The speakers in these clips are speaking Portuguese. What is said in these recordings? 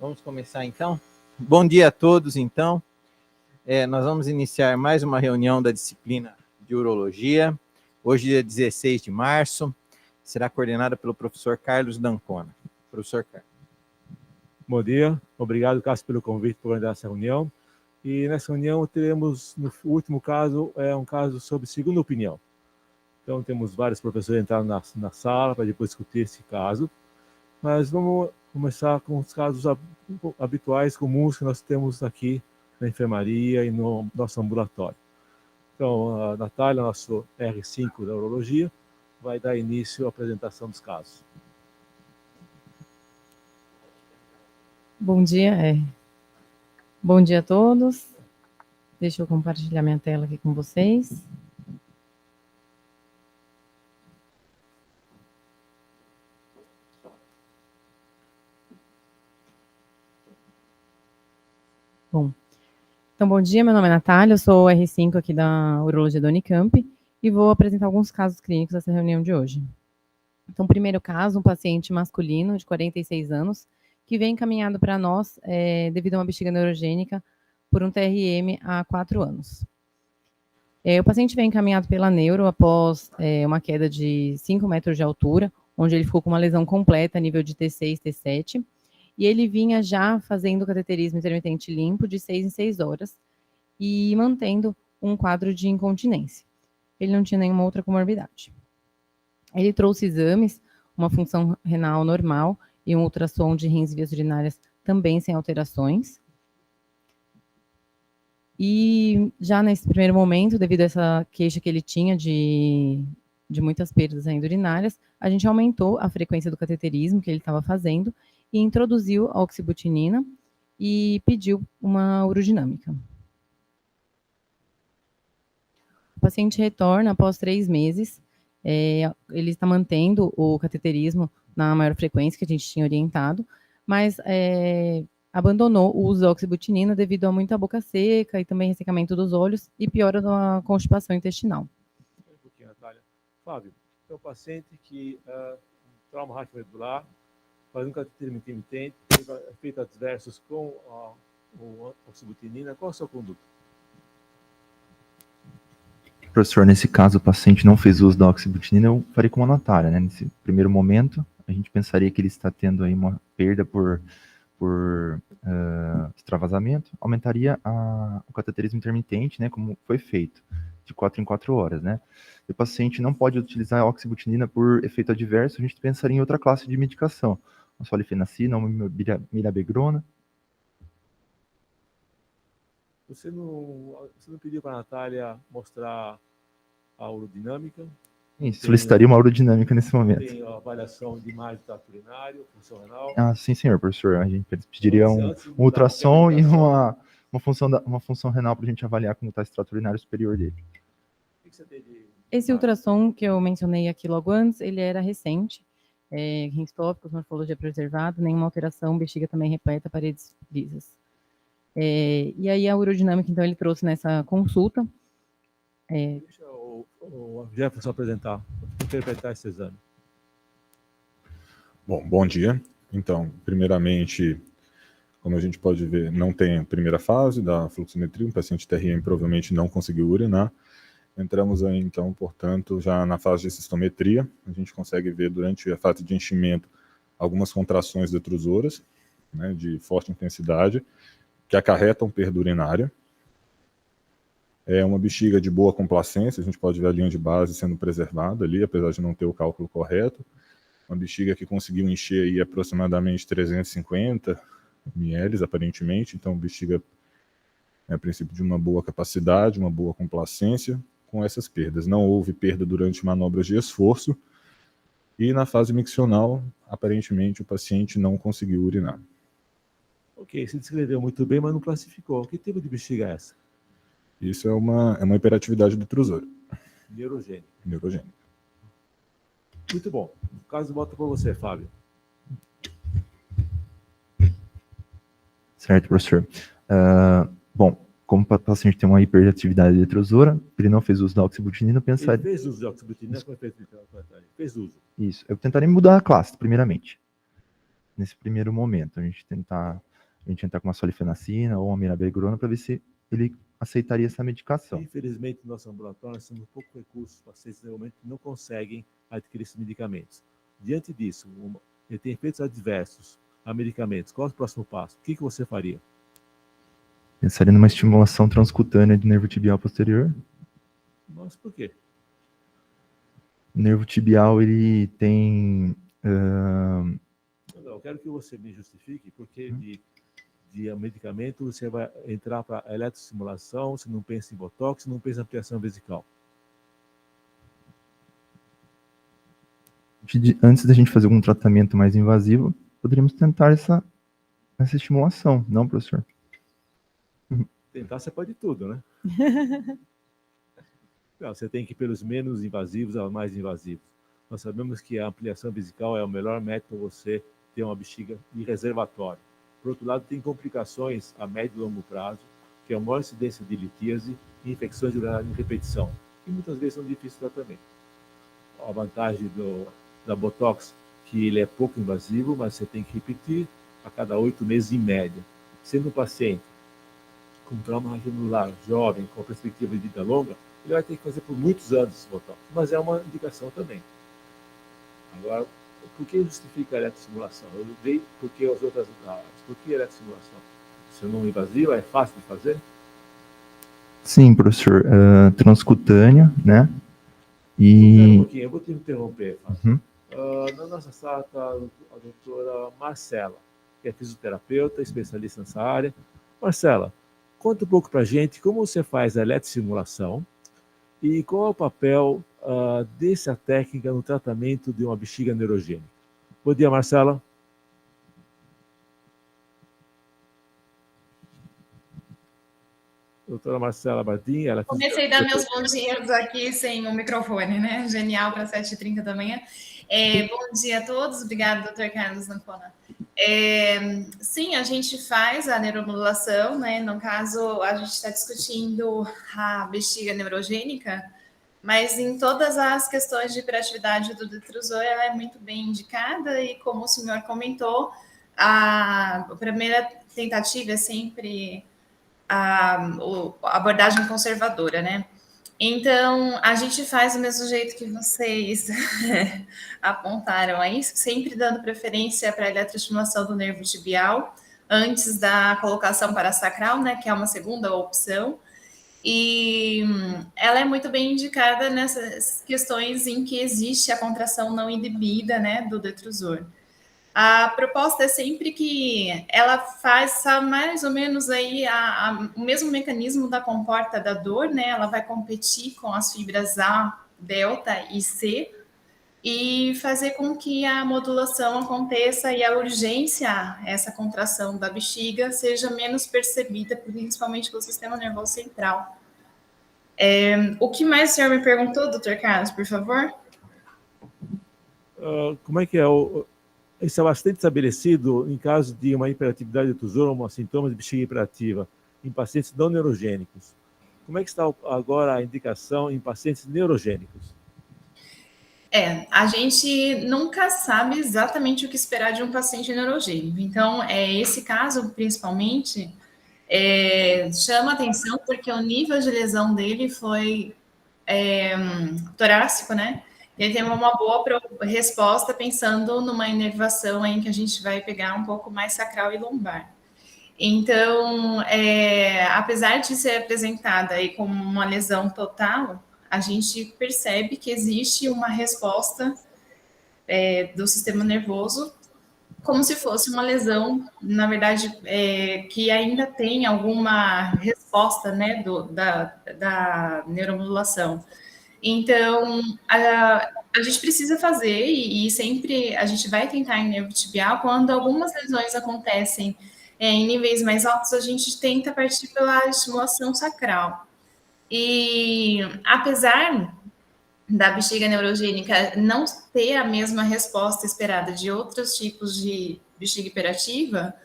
Vamos começar então? Bom dia a todos, então. Nós vamos iniciar mais uma reunião da disciplina de Urologia. Hoje, dia 16 de março, será coordenada pelo professor Carlos D'Ancona. Professor Carlos. Bom dia, obrigado, Cássio, pelo convite para organizar essa reunião. E nessa reunião teremos, no último caso, um caso sobre segunda opinião. Então, temos vários professores entrando na sala para depois discutir esse caso. Mas vamos começar com os casos habituais, comuns que nós temos aqui na enfermaria e no nosso ambulatório. Então, a Natália, nosso R5 da urologia, vai dar início à apresentação dos casos. Bom dia, Bom dia a todos. Deixa eu compartilhar minha tela aqui com vocês. Bom dia, meu nome é Natália, eu sou o R5 aqui da Urologia da Unicamp e vou apresentar alguns casos clínicos dessa reunião de hoje. Então, primeiro caso, um paciente masculino de 46 anos que vem encaminhado para nós devido a uma bexiga neurogênica por um TRM há 4 anos. O paciente vem encaminhado pela neuro após uma queda de 5 metros de altura, onde ele ficou com uma lesão completa a nível de T6, T7, e ele vinha já fazendo cateterismo intermitente limpo de 6 em 6 horas e mantendo um quadro de incontinência. Ele não tinha nenhuma outra comorbidade. Ele trouxe exames, uma função renal normal e um ultrassom de rins e vias urinárias também sem alterações. E já nesse primeiro momento, devido a essa queixa que ele tinha de muitas perdas ainda urinárias, a gente aumentou a frequência do cateterismo que ele estava fazendo e introduziu a oxibutinina e pediu uma urodinâmica. O paciente retorna após 3 meses, ele está mantendo o cateterismo na maior frequência que a gente tinha orientado, mas abandonou o uso da oxibutinina devido a muita boca seca e também ressecamento dos olhos e piora da constipação intestinal. Um pouquinho, Natália. Fábio, é um paciente que trauma radiovascular, faz um cateterismo intermitente, tem efeitos adversos com a oxibutinina. Qual é a sua conduta? Professor, nesse caso o paciente não fez uso da oxibutinina, eu faria como a Natália, né? Nesse primeiro momento, a gente pensaria que ele está tendo aí uma perda por extravasamento, aumentaria o cateterismo intermitente, né, como foi feito, de 4 em 4 horas, né? Se o paciente não pode utilizar a oxibutinina por efeito adverso, a gente pensaria em outra classe de medicação, uma solifenacina, uma mirabegrona. Você não pediu para a Natália mostrar a urodinâmica? Solicitaria uma urodinâmica nesse momento. Tem a avaliação de imagem do trato urinário, função renal? Sim, senhor, professor. A gente pediria um ultrassom e uma função renal para a gente avaliar como está esse trato urinário superior dele. Esse ultrassom que eu mencionei aqui logo antes, ele era recente, rins tópicos, morfologia preservada, nenhuma alteração, bexiga também repleta, paredes lisas. E aí a urodinâmica, então, ele trouxe nessa consulta. Deixa o Jefferson apresentar, interpretar esse exame. Bom dia. Então, primeiramente, como a gente pode ver, não tem a primeira fase da fluximetria, o paciente TRM provavelmente não conseguiu urinar. Entramos aí, então, portanto, já na fase de cistometria. A gente consegue ver durante a fase de enchimento algumas contrações detrusoras, né, de forte intensidade, que acarretam perda urinária. É uma bexiga de boa complacência, a gente pode ver a linha de base sendo preservada ali, apesar de não ter o cálculo correto. Uma bexiga que conseguiu encher aí aproximadamente 350 ml, aparentemente, então bexiga a princípio de uma boa capacidade, uma boa complacência com essas perdas. Não houve perda durante manobras de esforço e na fase miccional, aparentemente, o paciente não conseguiu urinar. Ok, você descreveu muito bem, mas não classificou. Que tipo de bexiga é essa? Isso é uma hiperatividade detrusora. Neurogênica. Muito bom. O caso volta para você, Fábio. Certo, professor. Bom, como o paciente tem uma hiperatividade detrusora, ele não fez uso da oxibutinina, pensaria... Ele fez uso da oxibutinina? Fez uso. Isso. Eu tentaria mudar a classe, primeiramente. Nesse primeiro momento, a gente tentar A gente entrar com uma solifenacina ou uma mirabegrona para ver se ele aceitaria essa medicação. Infelizmente, no nosso ambulatório, nós temos pouco recurso. Os pacientes realmente não conseguem adquirir esses medicamentos. Diante disso, ele tem efeitos adversos a medicamentos. Qual é o próximo passo? O que você faria? Pensaria numa estimulação transcutânea de nervo tibial posterior. Mas por quê? O nervo tibial, ele tem... Não, eu quero que você me justifique porque de medicamento você vai entrar para eletroestimulação, você não pensa em botox, você não pensa em ampliação vesical. Antes da gente fazer algum tratamento mais invasivo, poderíamos tentar essa estimulação, não, professor? Tentar você pode tudo, né? Não, você tem que ir pelos menos invasivos aos mais invasivos. Nós sabemos que a ampliação vesical é o melhor método para você ter uma bexiga de reservatório. Por outro lado, tem complicações a médio e longo prazo, que é a maior incidência de litíase e infecções urinárias em repetição, que muitas vezes são difíceis de tratamento. A vantagem da Botox, que ele é pouco invasivo, mas você tem que repetir a cada 8 meses em média. Sendo um paciente com trauma raquidilar, jovem, com perspectiva de vida longa, ele vai ter que fazer por muitos anos esse Botox, mas é uma indicação também. Agora, por que justifica a eletroestimulação? Eu dei porque as outras áreas. Por que eletroestimulação? Se não invasiva, é fácil de fazer? Sim, professor. Transcutânea, né? Um pouquinho, eu vou te interromper. Uhum. Na nossa sala está a doutora Marcela, que é fisioterapeuta, especialista nessa área. Marcela, conta um pouco para a gente como você faz a eletroestimulação e qual é o papel dessa técnica no tratamento de uma bexiga neurogênica. Bom dia, Marcela. Doutora Marcela Bardim, ela... Comecei a dar meus bons dias aqui sem o microfone, né? Genial para 7h30 da manhã. Bom dia a todos, obrigada, doutor Carlos Ancona. Sim, a gente faz a neuromodulação, né? No caso, a gente está discutindo a bexiga neurogênica, mas em todas as questões de hiperatividade do detrusor, ela é muito bem indicada e, como o senhor comentou, a primeira tentativa é sempre a abordagem conservadora, né? Então, a gente faz do mesmo jeito que vocês apontaram aí, sempre dando preferência para a eletroestimulação do nervo tibial, antes da colocação parasacral, né, que é uma segunda opção. E ela é muito bem indicada nessas questões em que existe a contração não inibida, né, do detrusor. A proposta é sempre que ela faça mais ou menos aí o mesmo mecanismo da comporta da dor, né? Ela vai competir com as fibras A, delta e C e fazer com que a modulação aconteça e a urgência, essa contração da bexiga, seja menos percebida, principalmente pelo sistema nervoso central. O que mais o senhor me perguntou, doutor Carlos, por favor? Como é que é isso é bastante estabelecido em caso de uma hiperatividade do detrusor, um sintoma de bexiga hiperativa, em pacientes não neurogênicos. Como é que está agora a indicação em pacientes neurogênicos? A gente nunca sabe exatamente o que esperar de um paciente neurogênico. Então, esse caso, principalmente, chama atenção porque o nível de lesão dele foi torácico, né? Ele tem uma boa resposta pensando numa inervação em que a gente vai pegar um pouco mais sacral e lombar. Então, apesar de ser apresentada aí como uma lesão total, a gente percebe que existe uma resposta do sistema nervoso como se fosse uma lesão, na verdade, que ainda tem alguma resposta, né, da neuromodulação. Então, a gente precisa fazer, e sempre a gente vai tentar em nervo tibial, quando algumas lesões acontecem em níveis mais altos, a gente tenta partir pela estimulação sacral. E apesar da bexiga neurogênica não ter a mesma resposta esperada de outros tipos de bexiga hiperativa,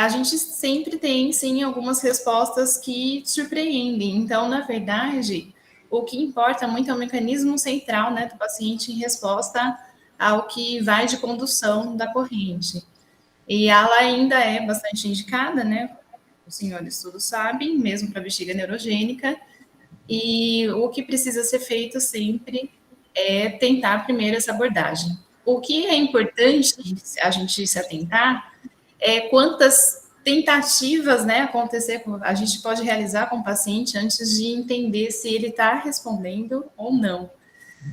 a gente sempre tem, sim, algumas respostas que surpreendem. Então, na verdade, o que importa muito é o mecanismo central, né, do paciente em resposta ao que vai de condução da corrente. E ela ainda é bastante indicada, né? Os senhores todos sabem, mesmo para bexiga neurogênica. E o que precisa ser feito sempre é tentar primeiro essa abordagem. O que é importante a gente se atentar é quantas tentativas, né, a gente pode realizar com o paciente antes de entender se ele está respondendo ou não.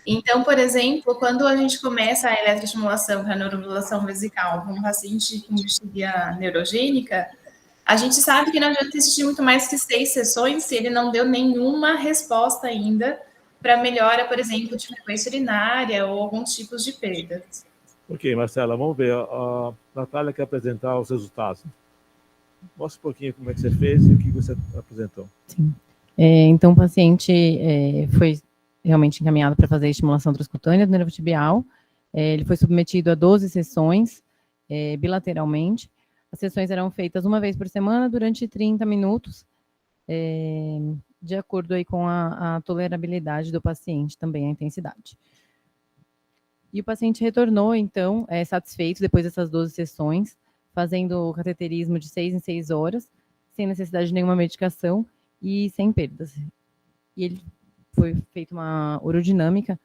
Então, por exemplo, quando a gente começa a eletroestimulação para neuromodulação vesical com um paciente com bexiga neurogênica, a gente sabe que não adianta existir muito mais que 6 sessões se ele não deu nenhuma resposta ainda para melhora, por exemplo, de frequência urinária ou alguns tipos de perdas. Ok, Marcela, vamos ver. A Natália quer apresentar os resultados. Mostra um pouquinho como é que você fez e o que você apresentou. Sim. Então, o paciente foi realmente encaminhado para fazer a estimulação transcutânea do nervo tibial. Ele foi submetido a 12 sessões bilateralmente. As sessões eram feitas uma vez por semana durante 30 minutos, de acordo aí com a tolerabilidade do paciente, também a intensidade. E o paciente retornou, então, satisfeito depois dessas 12 sessões, fazendo o cateterismo de 6 em 6 horas, sem necessidade de nenhuma medicação e sem perdas. E ele foi feita uma urodinâmica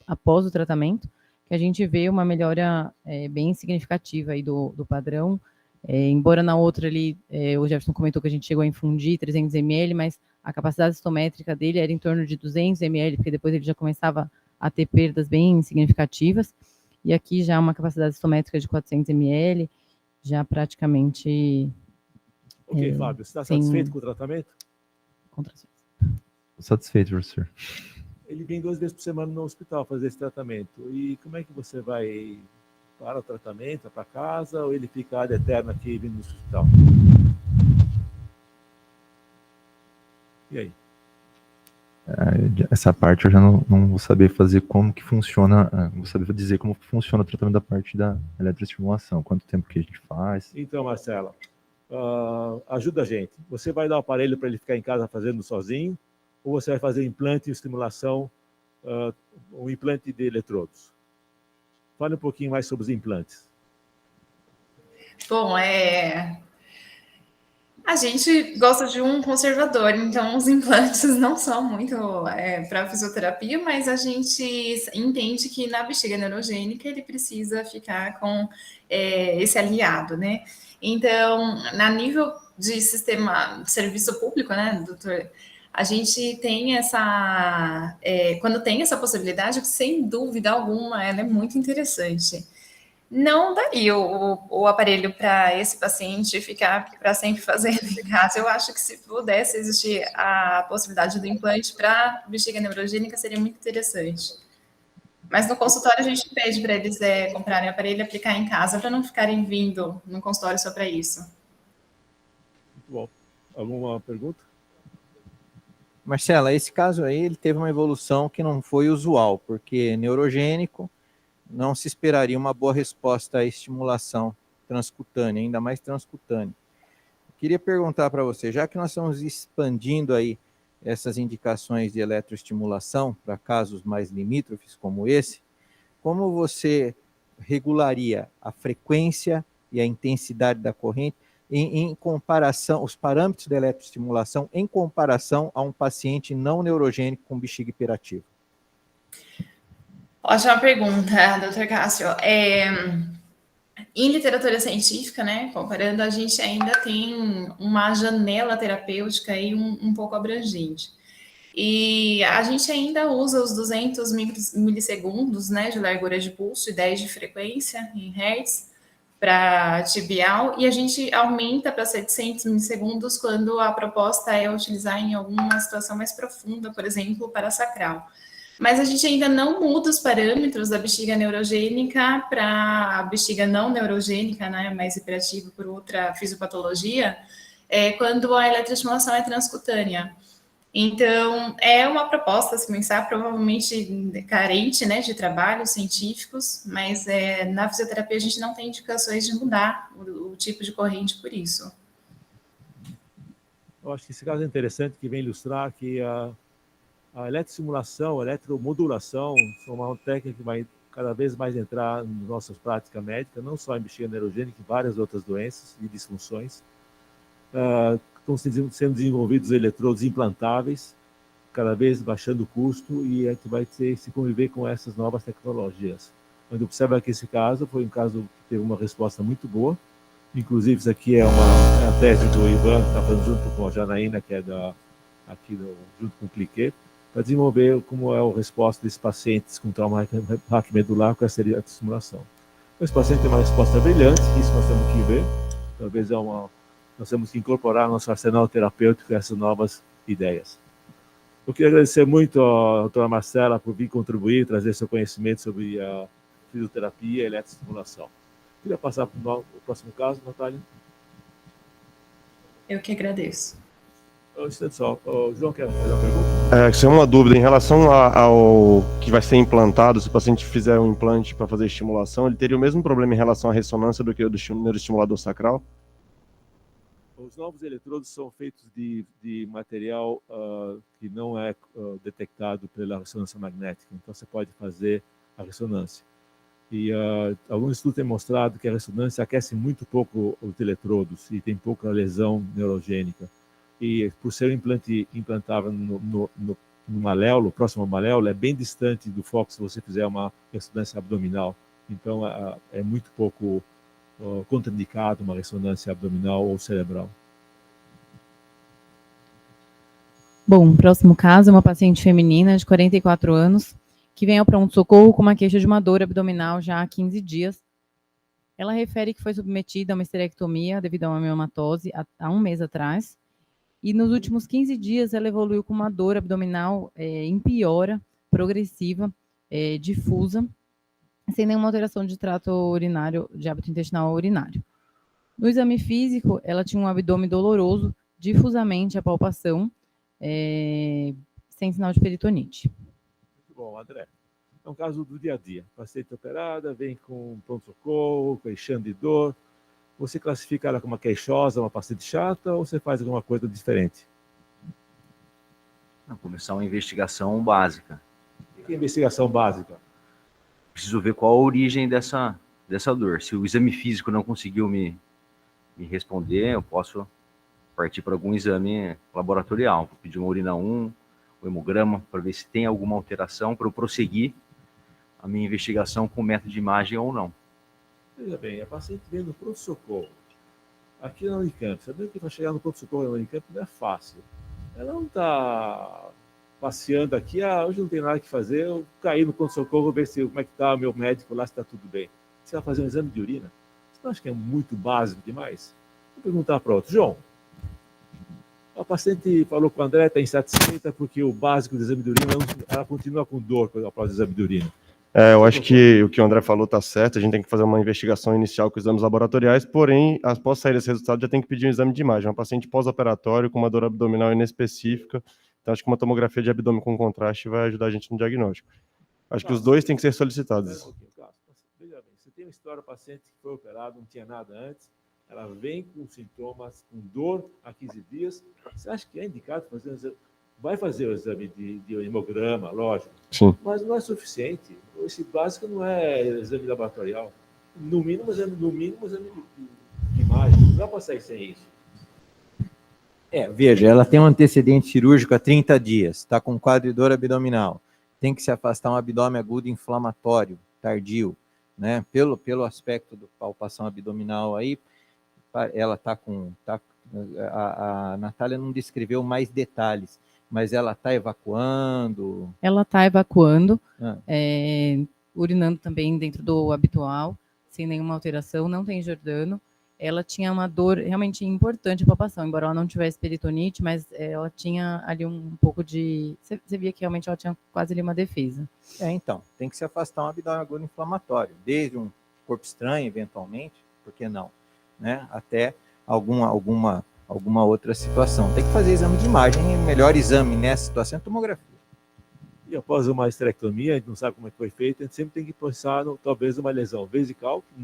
após o tratamento, que a gente vê uma melhora bem significativa aí do padrão. Embora na outra ali, o Jefferson comentou que a gente chegou a infundir 300 ml, mas a capacidade estométrica dele era em torno de 200 ml, porque depois ele já começava a ter perdas bem significativas. E aqui já uma capacidade estométrica de 400 ml, já praticamente... Ok, Fábio, você está satisfeito com o tratamento? Contrações. Satisfeito, professor. Ele vem 2 vezes por semana no hospital fazer esse tratamento. E como é que você vai para o tratamento, para casa, ou ele fica ad eterno aqui vindo no hospital? E aí? Essa parte eu já não vou saber fazer como que funciona, vou saber dizer como funciona o tratamento da parte da eletroestimulação, quanto tempo que a gente faz. Então, Marcela, ajuda a gente. Você vai dar o aparelho para ele ficar em casa fazendo sozinho, ou você vai fazer implante e estimulação, um implante de eletrodos? Fale um pouquinho mais sobre os implantes. Bom, a gente gosta de um conservador, então os implantes não são muito para fisioterapia, mas a gente entende que na bexiga neurogênica ele precisa ficar com esse aliado, né? Então, na nível de sistema de serviço público, né, doutor, a gente tem quando tem essa possibilidade, sem dúvida alguma, ela é muito interessante. Não daria o aparelho para esse paciente ficar para sempre fazendo em casa. Eu acho que se pudesse existir a possibilidade do implante para bexiga neurogênica, seria muito interessante. Mas no consultório a gente pede para eles comprarem o aparelho e aplicar em casa, para não ficarem vindo no consultório só para isso. Muito bom. Alguma pergunta? Marcela, esse caso aí, ele teve uma evolução que não foi usual, porque neurogênico, não se esperaria uma boa resposta à estimulação transcutânea, ainda mais transcutânea. Queria perguntar para você, já que nós estamos expandindo aí essas indicações de eletroestimulação para casos mais limítrofes como esse, como você regularia a frequência e a intensidade da corrente em comparação, os parâmetros da eletroestimulação em comparação a um paciente não neurogênico com bexiga hiperativa? Ótima pergunta, doutor Cássio. Em literatura científica, né, comparando, a gente ainda tem uma janela terapêutica aí um pouco abrangente. E a gente ainda usa os 200 milissegundos, né, de largura de pulso e 10 de frequência em hertz para tibial, e a gente aumenta para 700 milissegundos quando a proposta é utilizar em alguma situação mais profunda, por exemplo, para sacral. Mas a gente ainda não muda os parâmetros da bexiga neurogênica para a bexiga não neurogênica, né, mais hiperativa por outra fisiopatologia, quando a eletroestimulação é transcutânea. Então, é uma proposta a se pensar, provavelmente carente, né, de trabalhos científicos, mas na fisioterapia a gente não tem indicações de mudar o tipo de corrente por isso. Eu acho que esse caso é interessante, que vem ilustrar que a eletroestimulação, a eletromodulação são uma técnica que vai cada vez mais entrar nas nossas práticas médicas, não só em bexiga neurogênica, em várias outras doenças e disfunções. Estão sendo desenvolvidos eletrodos implantáveis, cada vez baixando o custo, e a gente vai ter que se conviver com essas novas tecnologias. Onde observa que esse caso foi um caso que teve uma resposta muito boa. Inclusive, isso aqui é a tese do Ivan, que está fazendo junto com a Janaína, que é junto com o Cliquet, para desenvolver como é a resposta desses pacientes com trauma raquimedular com essa estimulação. Esse paciente tem uma resposta brilhante, isso nós temos que ver. Talvez nós temos que incorporar no nosso arsenal terapêutico essas novas ideias. Eu queria agradecer muito à doutora Marcela por vir contribuir, trazer seu conhecimento sobre a fisioterapia e eletroestimulação. Queria passar para o próximo caso, Natália. Eu que agradeço. O João quer fazer uma pergunta? Isso é uma dúvida em relação ao que vai ser implantado. Se o paciente fizer um implante para fazer estimulação, ele teria o mesmo problema em relação à ressonância do que o do neuroestimulador sacral? Os novos eletrodos são feitos de material que não é detectado pela ressonância magnética, então você pode fazer a ressonância. E alguns estudos têm mostrado que a ressonância aquece muito pouco os eletrodos e tem pouca lesão neurogênica. E por ser um implante implantável no maléolo, próximo ao maléolo, é bem distante do foco se você fizer uma ressonância abdominal. Então é muito pouco contraindicado uma ressonância abdominal ou cerebral. Bom, o próximo caso é uma paciente feminina de 44 anos que vem ao pronto-socorro com uma queixa de uma dor abdominal já há 15 dias. Ela refere que foi submetida a uma esterectomia devido a uma miomatose há um mês atrás. E nos últimos 15 dias ela evoluiu com uma dor abdominal em piora, progressiva, difusa, sem nenhuma alteração de trato urinário, de hábito intestinal urinário. No exame físico, ela tinha um abdômen doloroso, difusamente a palpação, sem sinal de peritonite. Muito bom, André. É um caso do dia a dia. Paciente operada, vem com pronto-socorro, queixando de dor. Você classifica ela como uma queixosa, uma paciente chata, ou você faz alguma coisa diferente? Não, começar uma investigação básica. O que é investigação básica? Preciso ver qual a origem dessa dor. Se o exame físico não conseguiu me responder, eu posso partir para algum exame laboratorial. Vou pedir uma urina 1, um hemograma, para ver se tem alguma alteração, para eu prosseguir a minha investigação com método de imagem ou não. Veja bem, a paciente vem no pronto-socorro. Aqui na Unicamp, sabendo que para chegar no pronto-socorro na Unicamp não é fácil. Ela não está passeando aqui, hoje não tem nada que fazer, eu caí no pronto-socorro, ver como é que está o meu médico lá, se está tudo bem. Você vai fazer um exame de urina? Você não acha que é muito básico demais? Vou perguntar para outro. João, a paciente falou com o André, está insatisfeita porque o básico do exame de urina, ela continua com dor após o exame de urina. Eu acho que o que o André falou está certo, a gente tem que fazer uma investigação inicial com exames laboratoriais, porém, após sair esse resultado, já tem que pedir um exame de imagem. Uma paciente pós-operatório com uma dor abdominal inespecífica, então acho que uma tomografia de abdômen com contraste vai ajudar a gente no diagnóstico. Acho que os dois têm que ser solicitados. Veja bem, você tem uma história, paciente que foi operado, não tinha nada antes, ela vem com sintomas, com dor há 15 dias, você acha que é indicado fazer um exame? Vai fazer o exame de hemograma, lógico, Sim. Mas não é suficiente. Esse básico não é exame laboratorial. No mínimo, exame de imagem. Não dá para sair sem isso. Veja, ela tem um antecedente cirúrgico há 30 dias, está com quadro de dor abdominal, tem que se afastar um abdômen agudo inflamatório, tardio, né? Pelo aspecto da palpação abdominal aí, ela está com... a Natália não descreveu mais detalhes, mas ela está evacuando? Ela está evacuando, urinando também dentro do habitual, sem nenhuma alteração, não tem Jordano. Ela tinha uma dor realmente importante a palpação, embora ela não tivesse peritonite, mas ela tinha ali um pouco de... Você via que realmente ela tinha quase ali uma defesa. Então, tem que se afastar um abdômen agudo inflamatório, desde um corpo estranho, eventualmente, por que não, né? Até alguma outra situação. Tem que fazer exame de imagem, o melhor exame nessa situação é a tomografia. E após uma esterectomia, a gente não sabe como é que foi feito, a gente sempre tem que pensar, talvez, uma lesão vesical, que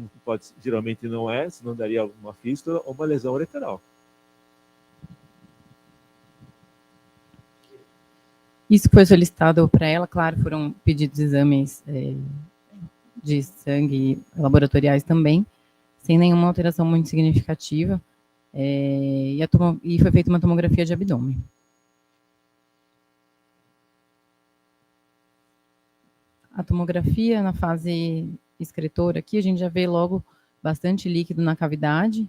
geralmente não é, senão daria uma fístula, ou uma lesão ureteral. Isso foi solicitado para ela, claro, foram pedidos exames de sangue laboratoriais também, sem nenhuma alteração muito significativa, e foi feita uma tomografia de abdômen. A tomografia na fase excretora aqui, a gente já vê logo bastante líquido na cavidade,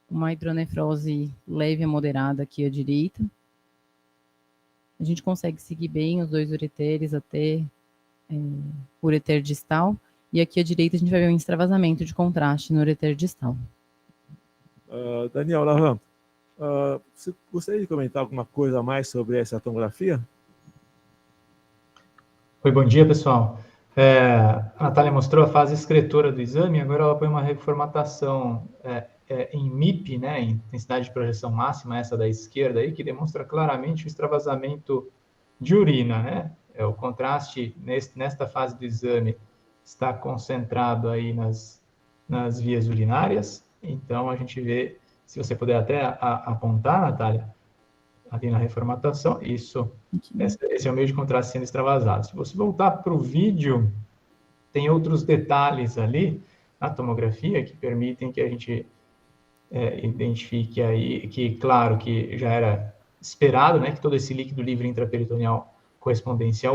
uma hidronefrose leve a moderada aqui à direita. A gente consegue seguir bem os dois ureteres até o ureter distal, e aqui à direita a gente vai ver um extravasamento de contraste no ureter distal. Daniel Lavan, você gostaria de comentar alguma coisa a mais sobre essa tomografia? Oi, bom dia, pessoal. A Natália mostrou a fase excretora do exame, agora ela põe uma reformatação em MIP, né, em intensidade de projeção máxima, essa da esquerda aí, que demonstra claramente o extravasamento de urina, né? O contraste nesta fase do exame está concentrado aí nas vias urinárias, então a gente vê, se você puder até apontar, Natália, ali na reformatação, isso, esse é o meio de contraste sendo extravasado. Se você voltar para o vídeo, tem outros detalhes ali na tomografia que permitem que a gente identifique aí, que claro que já era esperado, né, que todo esse líquido livre intraperitoneal correspondesse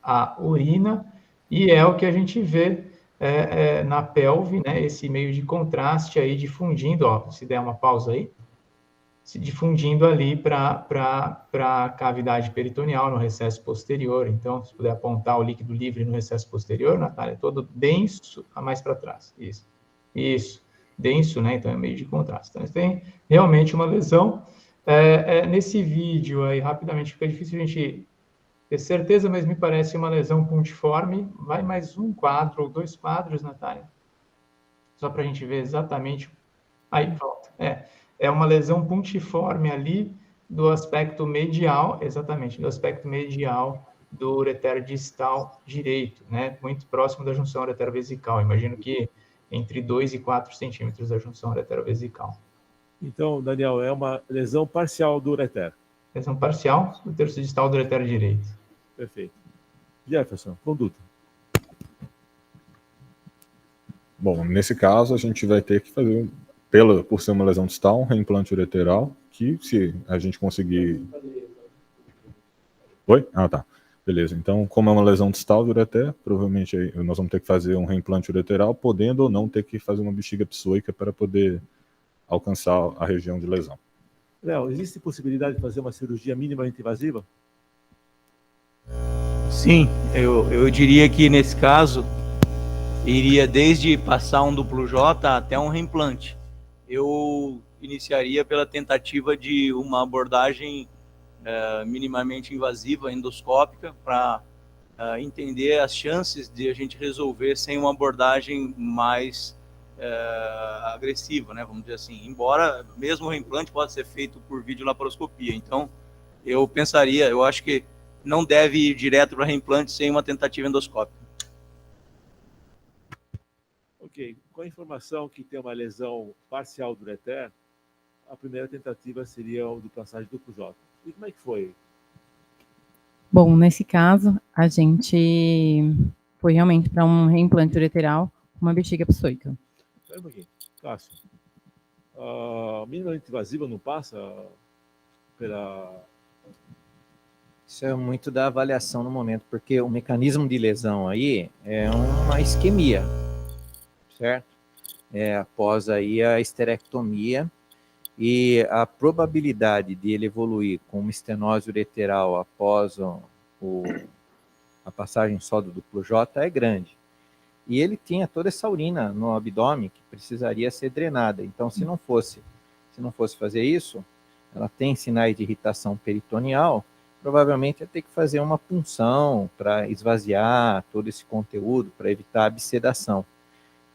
à urina, e é o que a gente vê na pelve, né, esse meio de contraste aí difundindo, ó, se der uma pausa aí, se difundindo ali para a cavidade peritoneal, no recesso posterior. Então, se puder apontar o líquido livre no recesso posterior, Natália, todo denso, a mais para trás. Isso. Denso, né? Então, é meio de contraste. Então, tem realmente uma lesão. Nesse vídeo aí, rapidamente, fica difícil a gente ter certeza, mas me parece uma lesão pontiforme. Vai mais um quadro ou 2 quadros, Natália? Só para a gente ver exatamente. Aí, volta. É uma lesão pontiforme ali do aspecto medial, exatamente, do aspecto medial do ureter distal direito, né? Muito próximo da junção uretero-vesical. Imagino que entre 2 e 4 centímetros da junção uretero-vesical. Então, Daniel, é uma lesão parcial do ureter. Lesão parcial do terço distal do ureter direito. Perfeito. Jefferson, conduta. Bom, nesse caso, a gente vai ter que fazer, por ser uma lesão distal, um reimplante ureteral, que se a gente conseguir... Oi? Ah, tá. Beleza. Então, como é uma lesão distal do ureter, provavelmente nós vamos ter que fazer um reimplante ureteral, podendo ou não ter que fazer uma bexiga psoica para poder alcançar a região de lesão. Léo, existe possibilidade de fazer uma cirurgia minimamente invasiva? Sim, eu diria que nesse caso iria desde passar um duplo J até um reimplante. Eu iniciaria pela tentativa de uma abordagem minimamente invasiva, endoscópica, para entender as chances de a gente resolver sem uma abordagem mais agressiva, né? Vamos dizer assim. Embora mesmo o reimplante possa ser feito por videolaparoscopia. Então, eu acho que não deve ir direto para reimplante sem uma tentativa endoscópica. Ok. Com a informação que tem uma lesão parcial do ureter, a primeira tentativa seria o do passagem duplo J. E como é que foi? Bom, nesse caso, a gente foi realmente para um reimplante ureteral com uma bexiga psoica. Espera um pouquinho. Cássio, a minimamente invasiva não passa pela... Isso é muito da avaliação no momento, porque o mecanismo de lesão aí é uma isquemia, certo? Após aí a esterectomia, e a probabilidade de ele evoluir com uma estenose ureteral após a passagem só do duplo J é grande. E ele tinha toda essa urina no abdômen que precisaria ser drenada. Então, se não fosse fazer isso, ela tem sinais de irritação peritoneal, provavelmente ia ter que fazer uma punção para esvaziar todo esse conteúdo, para evitar a absedação.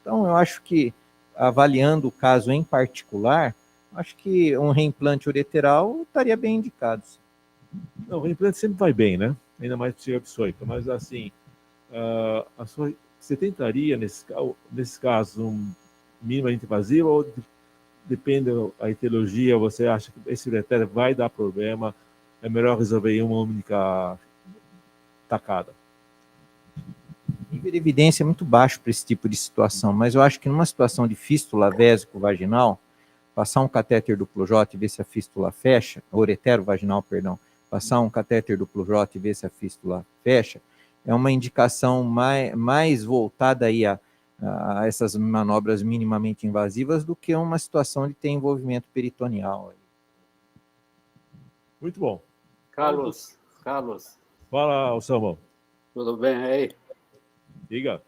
Então, eu acho que, avaliando o caso em particular, acho que um reimplante ureteral estaria bem indicado. Não, o reimplante sempre vai bem, né? Ainda mais bexiga psoica. Mas, assim, você tentaria, nesse caso, um minimamente invasivo, ou depende da etiologia, você acha que esse ureter vai dar problema, é melhor resolver em uma única tacada? nível de evidência é muito baixo para esse tipo de situação, mas eu acho que numa situação de fístula vésico-vaginal, passar um catéter duplo J e ver se a fístula fecha, uretero-vaginal, perdão, passar um catéter duplo J e ver se a fístula fecha, é uma indicação mais voltada aí a essas manobras minimamente invasivas do que uma situação de ter envolvimento peritoneal. Muito bom. Carlos, Fala, Samuel. tudo bem aí? Diga.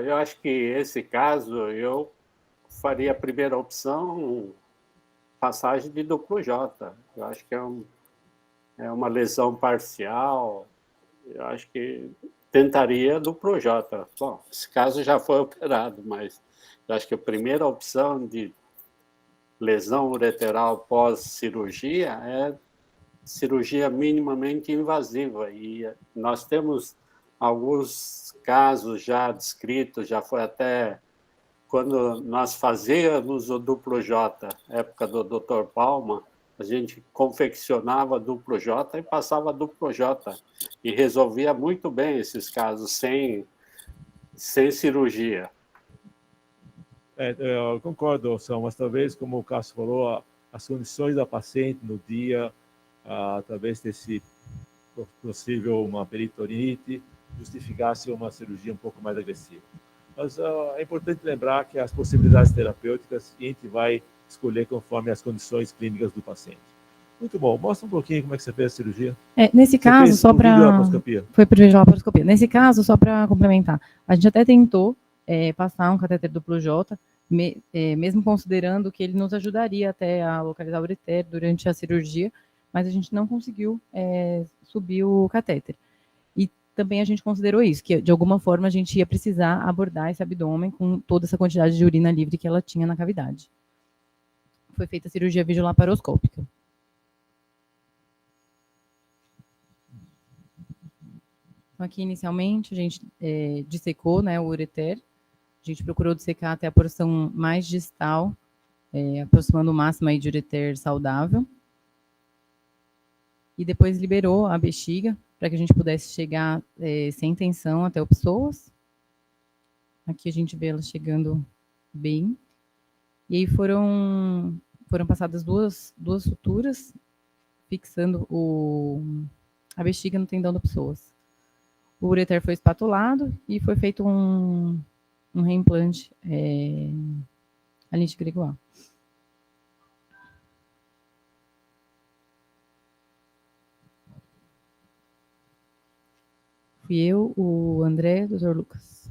Eu acho que esse caso eu faria a primeira opção, passagem de duplo J. Eu acho que é uma lesão parcial. Eu acho que tentaria duplo J. Bom, esse caso já foi operado, mas eu acho que a primeira opção de lesão ureteral pós-cirurgia é cirurgia minimamente invasiva. E nós temos alguns casos já descritos, já foi até quando nós fazíamos o duplo J, época do Dr. Palma, a gente confeccionava duplo J e passava duplo J e resolvia muito bem esses casos sem cirurgia. Eu concordo, Samuel, mas talvez, como o Cássio falou, as condições da paciente no dia, talvez desse possível uma peritonite, justificasse uma cirurgia um pouco mais agressiva. Mas é importante lembrar que as possibilidades terapêuticas a gente vai escolher conforme as condições clínicas do paciente. Muito bom. Mostra um pouquinho como é que você fez a cirurgia. Nesse caso, só para... Foi por videolaparoscopia. Nesse caso, só para complementar, a gente até tentou passar um catéter duplo J, mesmo considerando que ele nos ajudaria até a localizar o ureter durante a cirurgia, mas a gente não conseguiu subir o catéter. E também a gente considerou isso, que de alguma forma a gente ia precisar abordar esse abdômen com toda essa quantidade de urina livre que ela tinha na cavidade. Foi feita a cirurgia videolaparoscópica. Então, aqui inicialmente a gente dissecou, né, o ureter. A gente procurou dissecar até a porção mais distal, aproximando o máximo aí de ureter saudável. E depois liberou a bexiga para que a gente pudesse chegar sem tensão até o psoas. Aqui a gente vê ela chegando bem. E aí foram passadas duas suturas, fixando a bexiga no tendão do psoas. O ureter foi espatulado e foi feito um reimplante a lente gregoire. Fui eu, o André, o Dr. Lucas.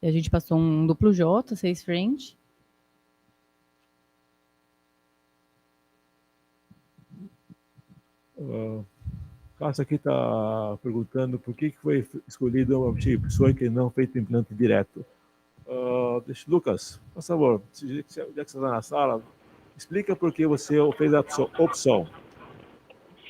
E a gente passou um duplo J, 6 French. Cássio aqui está perguntando por que foi escolhido uma pessoa que não feito implante direto. Lucas, por favor, já que você está na sala, explica por que você fez a opção.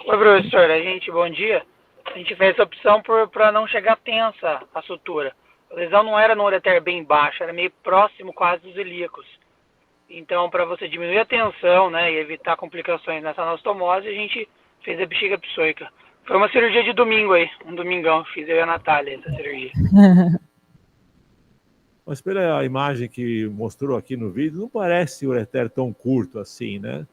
Oi, professor, bom dia. A gente fez essa opção para não chegar tensa a sutura. A lesão não era no ureter bem baixo, era meio próximo quase dos ilíacos. Então, para você diminuir a tensão, né, e evitar complicações nessa anastomose, a gente fez a bexiga psoica. Foi uma cirurgia de domingo aí, um domingão, fiz eu e a Natália essa cirurgia. Mas pela imagem que mostrou aqui no vídeo, não parece o ureter tão curto assim, né?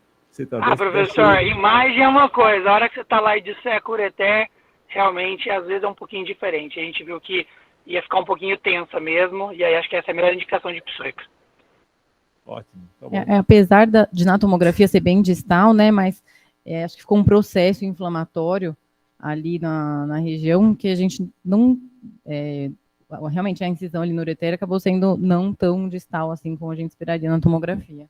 Professor, imagem é uma coisa, a hora que você está lá e disseca o ureter, realmente, às vezes é um pouquinho diferente. A gente viu que ia ficar um pouquinho tensa mesmo, e aí acho que essa é a melhor indicação de psoica. Ótimo. Tá bom. Apesar na tomografia ser bem distal, né, mas acho que ficou um processo inflamatório ali na região que a gente não... realmente a incisão ali no ureter acabou sendo não tão distal assim como a gente esperaria na tomografia.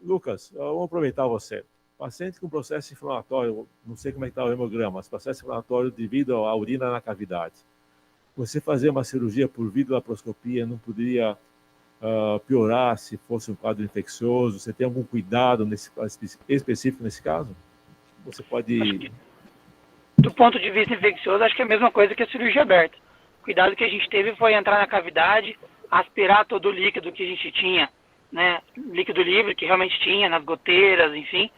Lucas, vamos aproveitar você. Paciente com processo inflamatório, não sei como é que está o hemograma, mas processo inflamatório devido à urina na cavidade. Você fazer uma cirurgia por videolaparoscopia não poderia piorar se fosse um quadro infeccioso? Você tem algum cuidado específico nesse caso? Você pode... Do ponto de vista infeccioso, acho que é a mesma coisa que a cirurgia aberta. O cuidado que a gente teve foi entrar na cavidade, aspirar todo o líquido que a gente tinha, né, líquido livre que realmente tinha nas goteiras, enfim,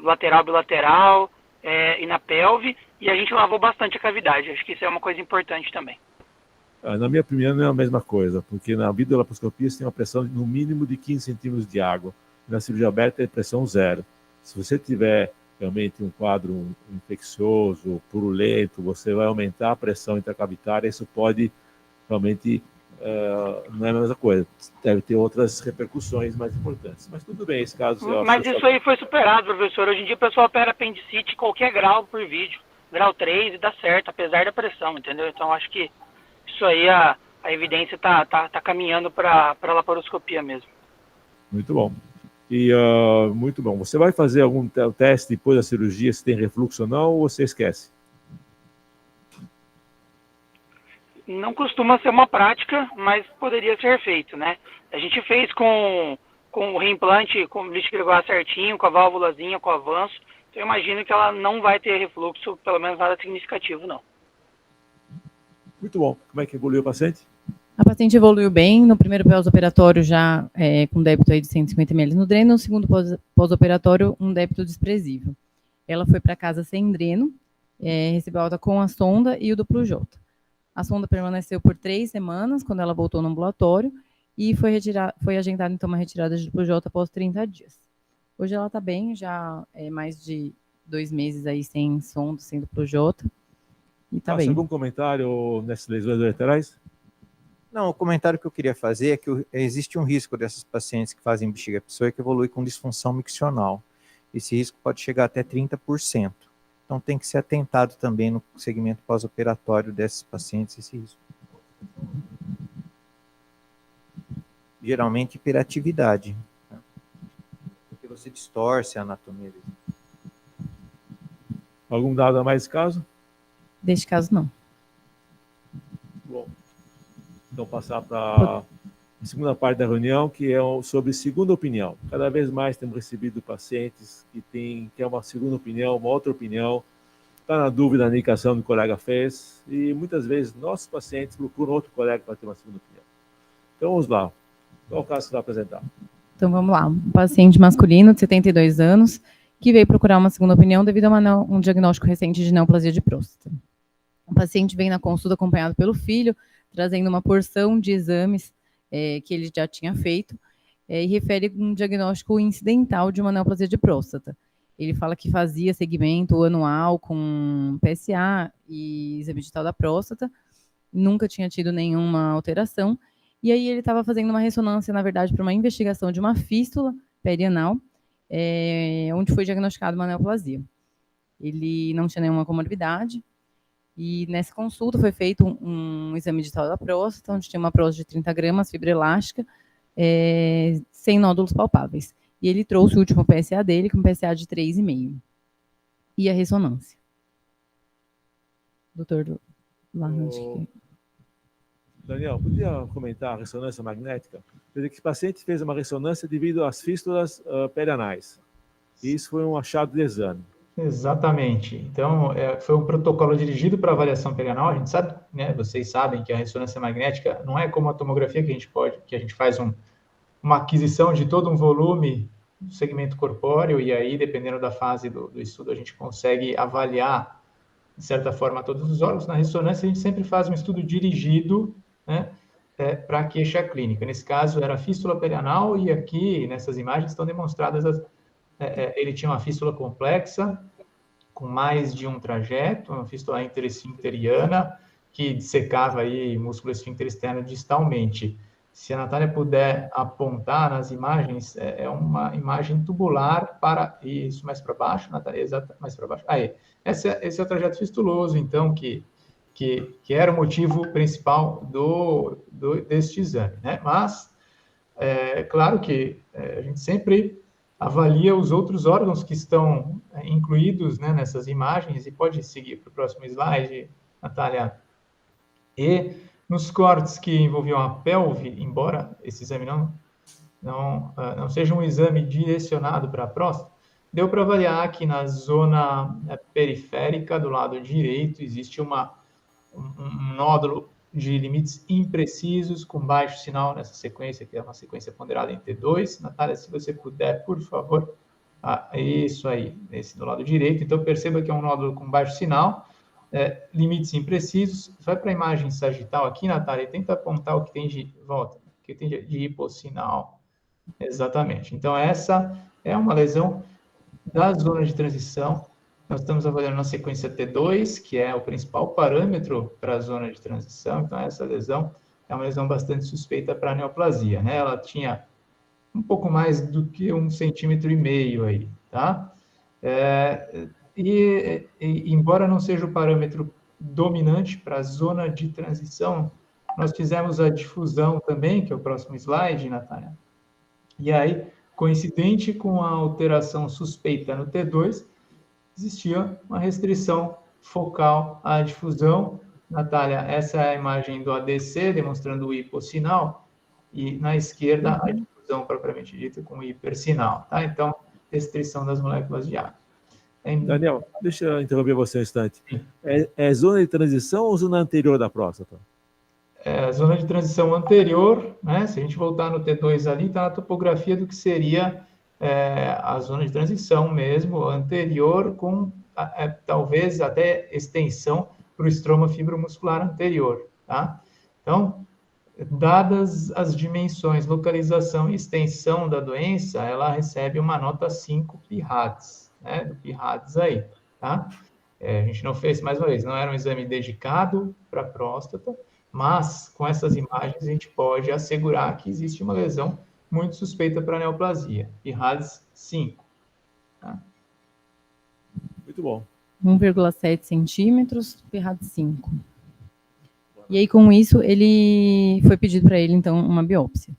lateral, bilateral, e na pelve, e a gente lavou bastante a cavidade. Acho que isso é uma coisa importante também. Na minha opinião, não é a mesma coisa, porque na videolaparoscopia você tem uma pressão no mínimo de 15 centímetros de água. Na cirurgia aberta é pressão zero. Se você tiver realmente um quadro infeccioso, purulento, você vai aumentar a pressão intracavitária, isso pode realmente, não é a mesma coisa. Deve ter outras repercussões mais importantes. Mas tudo bem, esse caso... Mas isso aí foi superado, professor. Hoje em dia o pessoal opera apendicite qualquer grau por vídeo. Grau 3 e dá certo, apesar da pressão, entendeu? Então acho que isso aí, a evidência tá caminhando para a laparoscopia mesmo. Muito bom. E muito bom. Você vai fazer algum teste depois da cirurgia, se tem refluxo ou não, ou você esquece? Não costuma ser uma prática, mas poderia ser feito, né? A gente fez com o reimplante, com o líquido gregoar certinho, com a válvulazinha, com o avanço. Então eu imagino que ela não vai ter refluxo, pelo menos nada significativo, não. Muito bom. Como é que evoluiu o paciente? A paciente evoluiu bem, no primeiro pós-operatório já com débito aí de 150 ml no dreno, no segundo pós-operatório um débito desprezível. Ela foi para casa sem dreno, recebeu alta com a sonda e o duplo J. A sonda permaneceu por 3 semanas, quando ela voltou no ambulatório, e foi agendada então uma retirada de duplo J após 30 dias. Hoje ela está bem, já mais de 2 meses aí sem sonda, sem duplo J, e está bem. Algum comentário nessas lesões laterais? Não, o comentário que eu queria fazer é que existe um risco dessas pacientes que fazem bexiga psoe que evolui com disfunção miccional. Esse risco pode chegar até 30%. Então tem que ser atentado também no segmento pós-operatório desses pacientes, esse risco. Geralmente hiperatividade, né? Porque você distorce a anatomia. Algum dado a mais desse caso? Deste caso, não. Bom. Então, passar para a segunda parte da reunião, que é sobre segunda opinião. Cada vez mais temos recebido pacientes que é uma segunda opinião, uma outra opinião, está na dúvida da indicação que o colega fez, e muitas vezes nossos pacientes procuram outro colega para ter uma segunda opinião. Então, vamos lá. Qual o caso que você vai apresentar? Então, vamos lá. Um paciente masculino de 72 anos que veio procurar uma segunda opinião devido a um diagnóstico recente de neoplasia de próstata. O paciente vem na consulta acompanhado pelo filho, trazendo uma porção de exames que ele já tinha feito, e refere um diagnóstico incidental de uma neoplasia de próstata. Ele fala que fazia segmento anual com PSA e exame digital da próstata, nunca tinha tido nenhuma alteração, e aí ele estava fazendo uma ressonância, na verdade, para uma investigação de uma fístula perianal, onde foi diagnosticada uma neoplasia. Ele não tinha nenhuma comorbidade, e nessa consulta foi feito um exame digital da próstata, onde tinha uma próstata de 30 gramas, fibra elástica, sem nódulos palpáveis. E ele trouxe o último PSA dele, com PSA de 3,5. E a ressonância. Doutor Daniel, podia comentar a ressonância magnética? Quer dizer que esse paciente fez uma ressonância devido às fístulas perianais. E isso foi um achado de exame. Exatamente. Então, foi um protocolo dirigido para avaliação perianal. A gente sabe, né? Vocês sabem que a ressonância magnética não é como a tomografia que a gente faz uma aquisição de todo um volume do segmento corpóreo e aí, dependendo da fase do estudo, a gente consegue avaliar, de certa forma, todos os órgãos. Na ressonância, a gente sempre faz um estudo dirigido, né, para a queixa clínica. Nesse caso, era a fístula perianal e aqui, nessas imagens, estão demonstradas ele tinha uma fístula complexa, com mais de um trajeto, uma fístula interesfincteriana, que dissecava aí músculo esfíncter externo distalmente. Se a Natália puder apontar nas imagens, é uma imagem tubular para... Isso, mais para baixo, Natália, exato, mais para baixo. Aí, esse é o trajeto fistuloso, então, que era o motivo principal deste exame, né? Mas, claro que a gente sempre avalia os outros órgãos que estão incluídos, né, nessas imagens, e pode seguir para o próximo slide, Natália. E nos cortes que envolviam a pelve, embora esse exame não seja um exame direcionado para a próstata, deu para avaliar que na zona periférica, do lado direito, existe um nódulo de limites imprecisos, com baixo sinal nessa sequência, que é uma sequência ponderada em T2. Natália, se você puder, por favor. Isso aí, esse do lado direito. Então, perceba que é um nódulo com baixo sinal. limites imprecisos. Vai para a imagem sagital aqui, Natália, e tenta apontar o que tem de volta, o que tem de hipossinal. Exatamente. Então, essa é uma lesão da zona de transição. Nós estamos avaliando na sequência T2, que é o principal parâmetro para a zona de transição. Então, essa lesão é uma lesão bastante suspeita para neoplasia, né? Ela tinha um pouco mais do que 1,5 centímetro aí, tá? Embora não seja o parâmetro dominante para a zona de transição, nós fizemos a difusão também, que é o próximo slide, Natália. E aí, coincidente com a alteração suspeita no T2, existia uma restrição focal à difusão. Natália, essa é a imagem do ADC, demonstrando o hipossinal, e na esquerda a difusão propriamente dita com o hipersinal, tá? Então, restrição das moléculas de água. Daniel, deixa eu interromper você um instante. É zona de transição ou zona anterior da próstata? A zona de transição anterior, né? Se a gente voltar no T2 ali, está a topografia do que seria a zona de transição mesmo, anterior, com talvez até extensão para o estroma fibromuscular anterior, tá? Então, dadas as dimensões, localização e extensão da doença, ela recebe uma nota 5 PIRADS, né? Do PIRADS aí, tá? A gente não fez, mais uma vez, não era um exame dedicado para a próstata, mas com essas imagens a gente pode assegurar que existe uma lesão muito suspeita para neoplasia, PIRADS 5. Tá? Muito bom. 1,7 centímetros, PIRADS 5. E aí, com isso, ele foi pedido para ele, então, uma biópsia.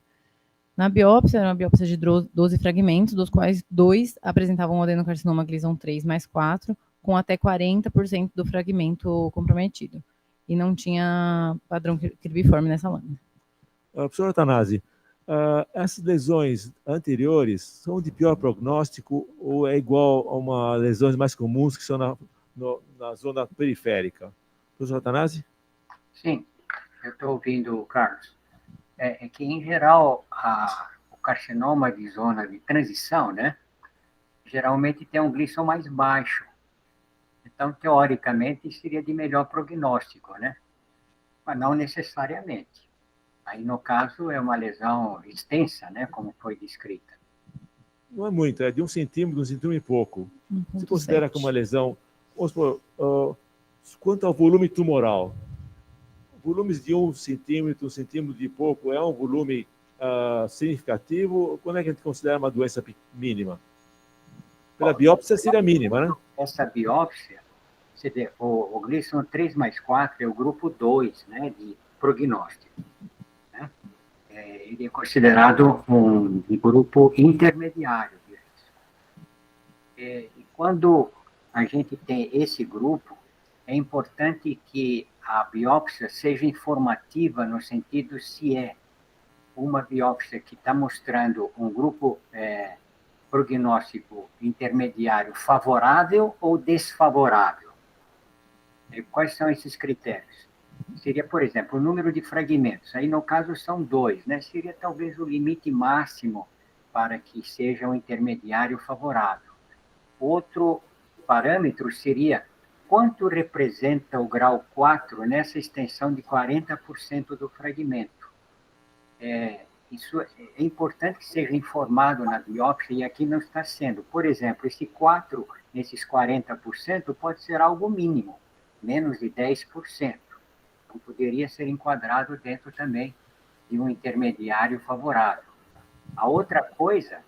Na biópsia, era uma biópsia de 12 fragmentos, dos quais 2 apresentavam um adenocarcinoma Gleason 3+4, com até 40% do fragmento comprometido. E não tinha padrão cribiforme nessa lâmina. Professor Attanasi, essas lesões anteriores são de pior prognóstico ou é igual a uma lesões mais comuns que são na zona periférica? Professor Attanasi? Sim, eu estou ouvindo o Carlos. É que, em geral, o carcinoma de zona de transição, né, geralmente tem um Gleason mais baixo. Então, teoricamente, seria de melhor prognóstico, né? Mas não necessariamente. Aí, no caso, é uma lesão extensa, né, como foi descrita. Não é muito, é de 1 centímetro e pouco. Se considera como uma lesão, vamos supor, quanto ao volume tumoral, volumes de 1 centímetro e pouco, é um volume significativo? Quando é que a gente considera uma doença mínima? Pela biópsia seria mínima, né? Essa biópsia, o Gleason 3+4 é o grupo 2, né, de prognóstico. Né? Ele é considerado um grupo intermediário de risco. E quando a gente tem esse grupo, é importante que a biópsia seja informativa no sentido se é uma biópsia que está mostrando um grupo prognóstico intermediário favorável ou desfavorável. E quais são esses critérios? Seria, por exemplo, o número de fragmentos. Aí, no caso, são 2, né? Seria talvez o limite máximo para que seja um intermediário favorável. Outro parâmetro seria quanto representa o grau 4 nessa extensão de 40% do fragmento. Isso é importante que seja informado na biópsia, e aqui não está sendo. Por exemplo, esse 4, nesses 40%, pode ser algo mínimo, menos de 10%. Então, poderia ser enquadrado dentro também de um intermediário favorável. A outra coisa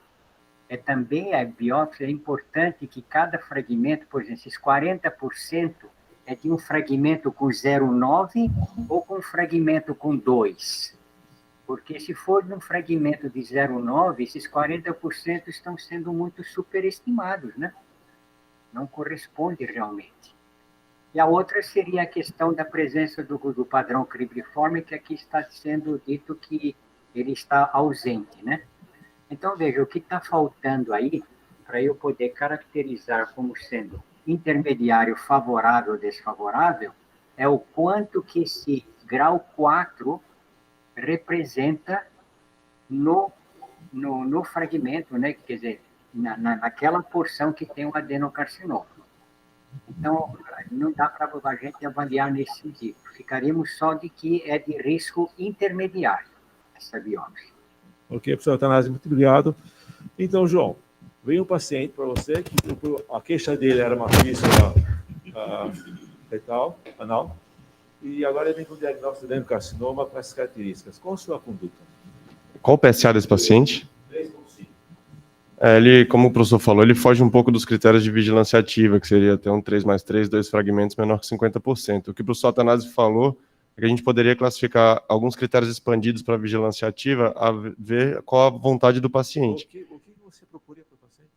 é também a biópsia, é importante que cada fragmento, por exemplo, esses 40% é de um fragmento com 0,9 ou com um fragmento com 2. Porque se for de um fragmento de 0,9, esses 40% estão sendo muito superestimados, né? Não corresponde realmente. E a outra seria a questão da presença do padrão cribriforme, que aqui está sendo dito que ele está ausente, né? Então, veja, o que está faltando aí, para eu poder caracterizar como sendo intermediário favorável ou desfavorável, é o quanto que esse grau 4 representa no fragmento, né? Quer dizer, naquela porção que tem o adenocarcinoma. Então, não dá para a gente avaliar nesse sentido. Ficaríamos só de que é de risco intermediário essa biópsia. Ok, professor Atanásio, muito obrigado. Então, João, veio um paciente para você que a queixa dele era uma fístula fetal, anal, e agora ele vem com o diagnóstico de adenocarcinoma com essas características. Qual a sua conduta? Qual o PSA desse paciente? 3,5. Ele, como o professor falou, ele foge um pouco dos critérios de vigilância ativa, que seria ter um 3+3, 2 fragmentos menor que 50%. O que o professor Atanásio falou é que a gente poderia classificar alguns critérios expandidos para vigilância ativa a ver qual a vontade do paciente. O que você procura para o paciente?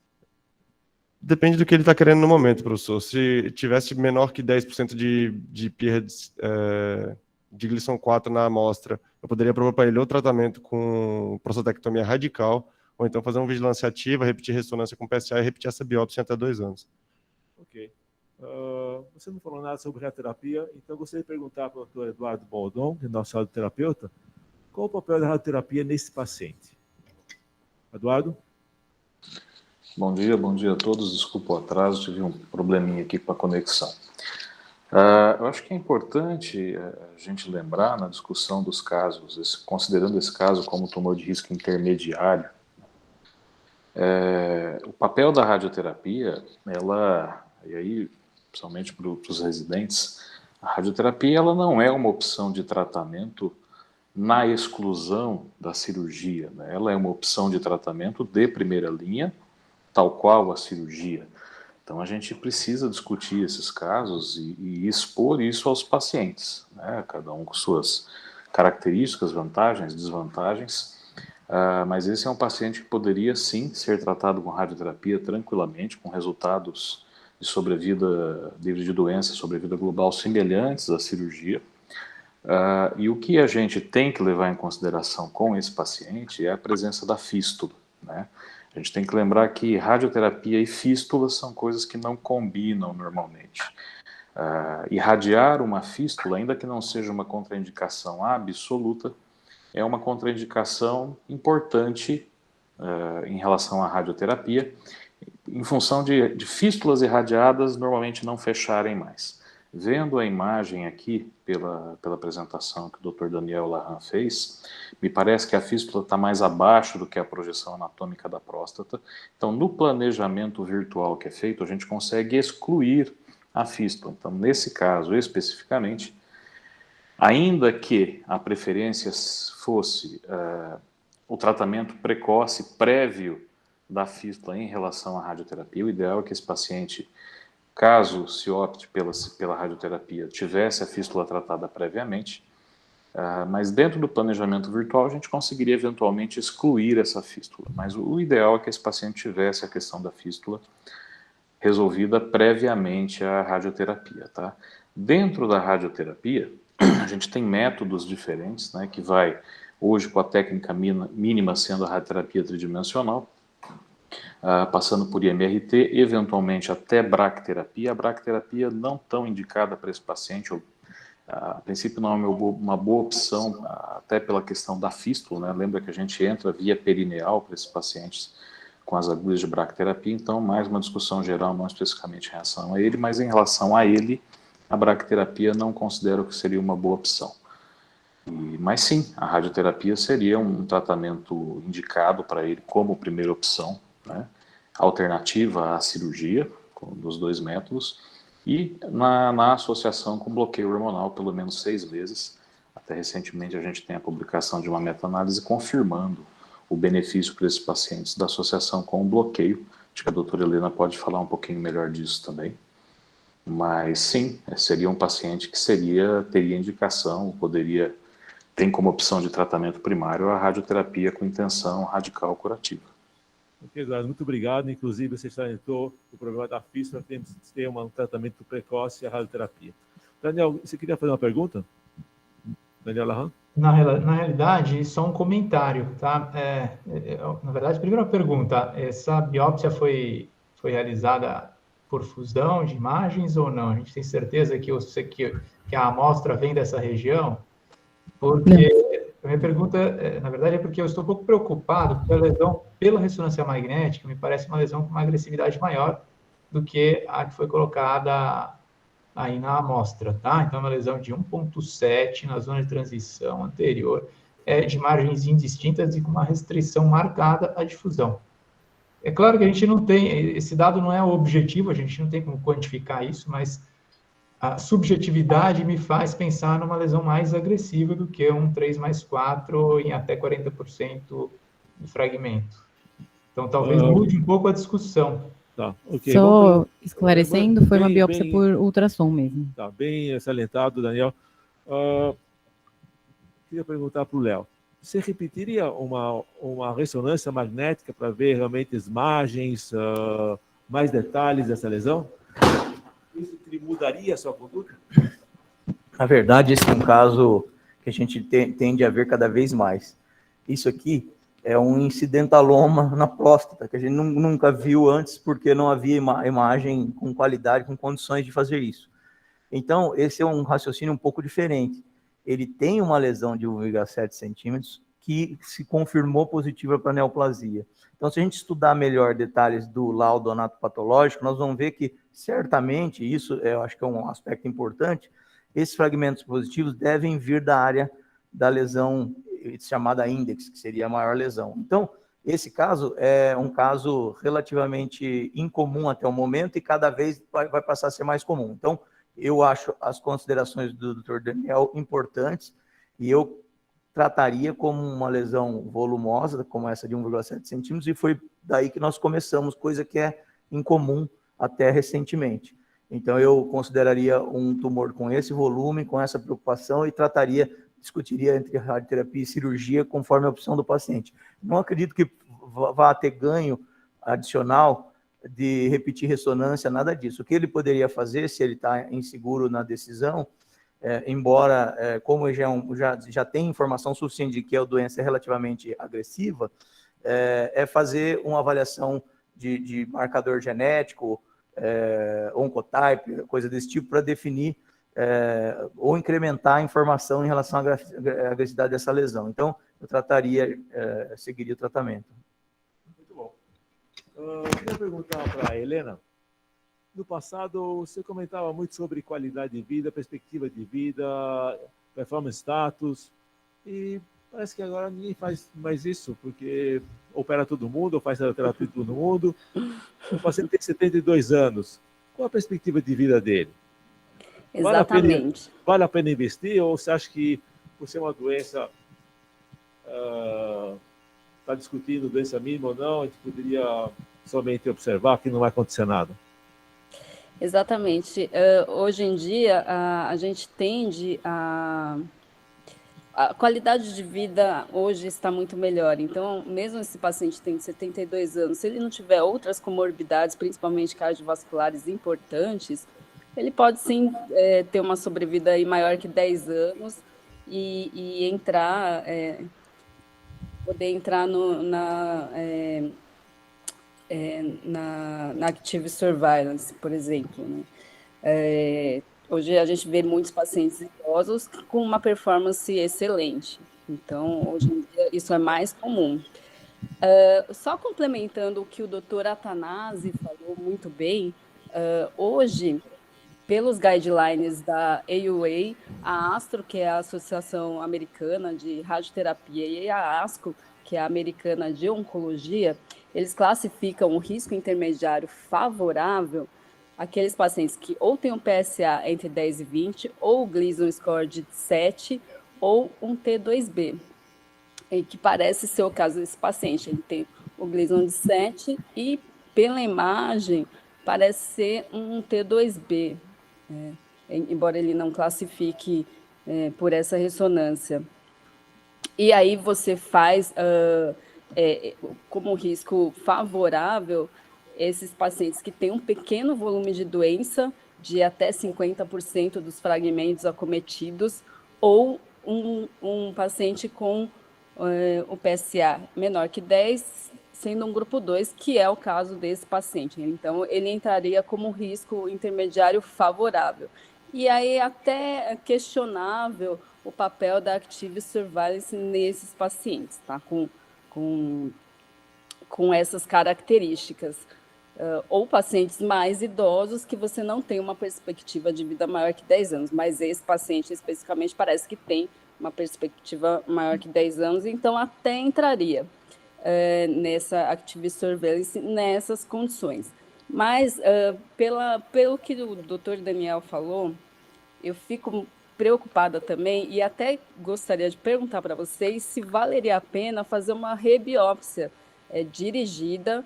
Depende do que ele está querendo no momento, professor. Se tivesse menor que 10% de PIR de Gleason 4 na amostra, eu poderia propor para ele ou tratamento com prostatectomia radical, ou então fazer uma vigilância ativa, repetir ressonância com PSA e repetir essa biópsia até 2 anos. Ok. Você não falou nada sobre radioterapia, então eu gostaria de perguntar para o Dr. Eduardo Baldon, que é nosso radioterapeuta, qual o papel da radioterapia nesse paciente? Eduardo? Bom dia a todos. Desculpa o atraso, tive um probleminha aqui com a conexão. Eu acho que é importante a gente lembrar na discussão dos casos, considerando esse caso como tumor de risco intermediário, o papel da radioterapia, e aí, principalmente para os residentes, a radioterapia ela não é uma opção de tratamento na exclusão da cirurgia, né? Ela é uma opção de tratamento de primeira linha, tal qual a cirurgia. Então, a gente precisa discutir esses casos e expor isso aos pacientes, né? Cada um com suas características, vantagens, desvantagens. Mas esse é um paciente que poderia, sim, ser tratado com radioterapia tranquilamente, com resultados de sobrevida livre de doença, sobrevida global semelhantes à cirurgia. E o que a gente tem que levar em consideração com esse paciente é a presença da fístula, né? A gente tem que lembrar que radioterapia e fístula são coisas que não combinam normalmente. Irradiar uma fístula, ainda que não seja uma contraindicação absoluta, é uma contraindicação importante em relação à radioterapia, em função de fístulas irradiadas normalmente não fecharem mais. Vendo a imagem aqui, pela apresentação que o Dr. Daniel Lahan fez, me parece que a fístula está mais abaixo do que a projeção anatômica da próstata. Então, no planejamento virtual que é feito, a gente consegue excluir a fístula. Então, nesse caso especificamente, ainda que a preferência fosse o tratamento precoce prévio da fístula em relação à radioterapia, o ideal é que esse paciente, caso se opte pela radioterapia, tivesse a fístula tratada previamente, mas dentro do planejamento virtual a gente conseguiria eventualmente excluir essa fístula. Mas o ideal é que esse paciente tivesse a questão da fístula resolvida previamente à radioterapia, tá? Dentro da radioterapia, a gente tem métodos diferentes, né, que vai, hoje, com a técnica mínima sendo a radioterapia tridimensional, passando por IMRT, eventualmente até bracterapia. A bracterapia não tão indicada para esse paciente, a princípio não é uma boa opção, até pela questão da fístula, né? Lembra que a gente entra via perineal para esses pacientes com as agulhas de bracterapia, então mais uma discussão geral, não especificamente em relação a ele, mas em relação a ele, a bracterapia não considero que seria uma boa opção. Mas sim, a radioterapia seria um tratamento indicado para ele como primeira opção, né? Alternativa à cirurgia, dos dois métodos, e na associação com bloqueio hormonal, pelo menos 6 vezes. Até recentemente a gente tem a publicação de uma meta-análise confirmando o benefício para esses pacientes da associação com o bloqueio. Acho que a doutora Helena pode falar um pouquinho melhor disso também. Mas sim, seria um paciente que teria indicação, tem como opção de tratamento primário a radioterapia com intenção radical curativa. Ok, Eduardo, muito obrigado. Inclusive, você salientou o problema da fístula, temos que ter um tratamento precoce e a radioterapia. Daniel, você queria fazer uma pergunta? Daniel Lahan? Na realidade, só um comentário, tá? Na verdade, primeira pergunta, essa biópsia foi realizada por fusão de imagens ou não? A gente tem certeza que a amostra vem dessa região? Porque a minha pergunta, na verdade, é porque eu estou um pouco preocupado com a lesão pela ressonância magnética, me parece uma lesão com uma agressividade maior do que a que foi colocada aí na amostra, tá? Então, uma lesão de 1,7 na zona de transição anterior, de margens indistintas e com uma restrição marcada à difusão. É claro que a gente não tem, esse dado não é objetivo, a gente não tem como quantificar isso, mas a subjetividade me faz pensar numa lesão mais agressiva do que um 3+4 em até 40% do fragmento. Então, talvez mude um pouco a discussão. Tá, ok. Só esclarecendo, foi uma biópsia por ultrassom mesmo. Tá, bem salientado, Daniel. Queria perguntar para o Léo. Você repetiria uma ressonância magnética para ver realmente as margens, mais detalhes dessa lesão? Isso mudaria a sua conduta? Na verdade, esse é um caso que a gente tende a ver cada vez mais. Isso aqui é um incidentaloma na próstata, que a gente nunca viu antes, porque não havia imagem com qualidade, com condições de fazer isso. Então, esse é um raciocínio um pouco diferente. Ele tem uma lesão de 1,7 centímetros que se confirmou positiva para neoplasia. Então, se a gente estudar melhor detalhes do laudo anatopatológico, nós vamos ver que, certamente, isso eu acho que é um aspecto importante, esses fragmentos positivos devem vir da área da lesão chamada index, que seria a maior lesão. Então, esse caso é um caso relativamente incomum até o momento e cada vez vai passar a ser mais comum. Então, eu acho as considerações do Dr. Daniel importantes e eu trataria como uma lesão volumosa, como essa de 1,7 centímetros, e foi daí que nós começamos, coisa que é incomum até recentemente. Então, eu consideraria um tumor com esse volume, com essa preocupação e discutiria entre radioterapia e cirurgia conforme a opção do paciente. Não acredito que vá ter ganho adicional de repetir ressonância, nada disso. O que ele poderia fazer, se ele está inseguro na decisão, embora, como já tem informação suficiente de que a doença é relativamente agressiva, é fazer uma avaliação de marcador genético, oncotype, coisa desse tipo, para definir ou incrementar a informação em relação à agressividade dessa lesão. Então, eu seguiria o tratamento. Muito bom. Queria perguntar para a Helena. No passado, você comentava muito sobre qualidade de vida, perspectiva de vida, performance status, e parece que agora ninguém faz mais isso, porque opera todo mundo, ou faz terapia de todo mundo. O paciente tem 72 anos. Qual a perspectiva de vida dele? Exatamente. Vale a pena investir, ou você acha que, por ser uma doença, está discutindo doença mínima ou não, a gente poderia somente observar que não vai acontecer nada? Exatamente. Hoje em dia, a gente tende a qualidade de vida hoje está muito melhor. Então, mesmo esse paciente tem 72 anos, se ele não tiver outras comorbidades, principalmente cardiovasculares importantes, ele pode sim ter uma sobrevida aí maior que 10 anos e poder entrar na Active Surveillance, por exemplo, né? Hoje a gente vê muitos pacientes idosos com uma performance excelente. Então, hoje em dia, isso é mais comum. Só complementando o que o Dr. Athanasi falou muito bem, hoje, pelos guidelines da AUA, a ASTRO, que é a Associação Americana de Radioterapia, e a ASCO, que é a Americana de Oncologia, eles classificam o risco intermediário favorável aqueles pacientes que ou têm um PSA entre 10 e 20, ou o Gleason score de 7, ou um T2B, que parece ser o caso desse paciente. Ele tem o Gleason de 7 e, pela imagem, parece ser um T2B, embora ele não classifique por essa ressonância. E aí você faz como risco favorável esses pacientes que têm um pequeno volume de doença, de até 50% dos fragmentos acometidos, ou um paciente com o PSA menor que 10, sendo um grupo 2, que é o caso desse paciente. Então, ele entraria como risco intermediário favorável. E aí, até questionável o papel da Active Surveillance nesses pacientes, tá? Com essas características. ou pacientes mais idosos que você não tem uma perspectiva de vida maior que 10 anos, mas esse paciente especificamente parece que tem uma perspectiva maior que 10 anos, então até entraria nessa Active Surveillance nessas condições. Mas, pelo que o doutor Daniel falou, eu fico preocupada também e até gostaria de perguntar para vocês se valeria a pena fazer uma rebiópsia dirigida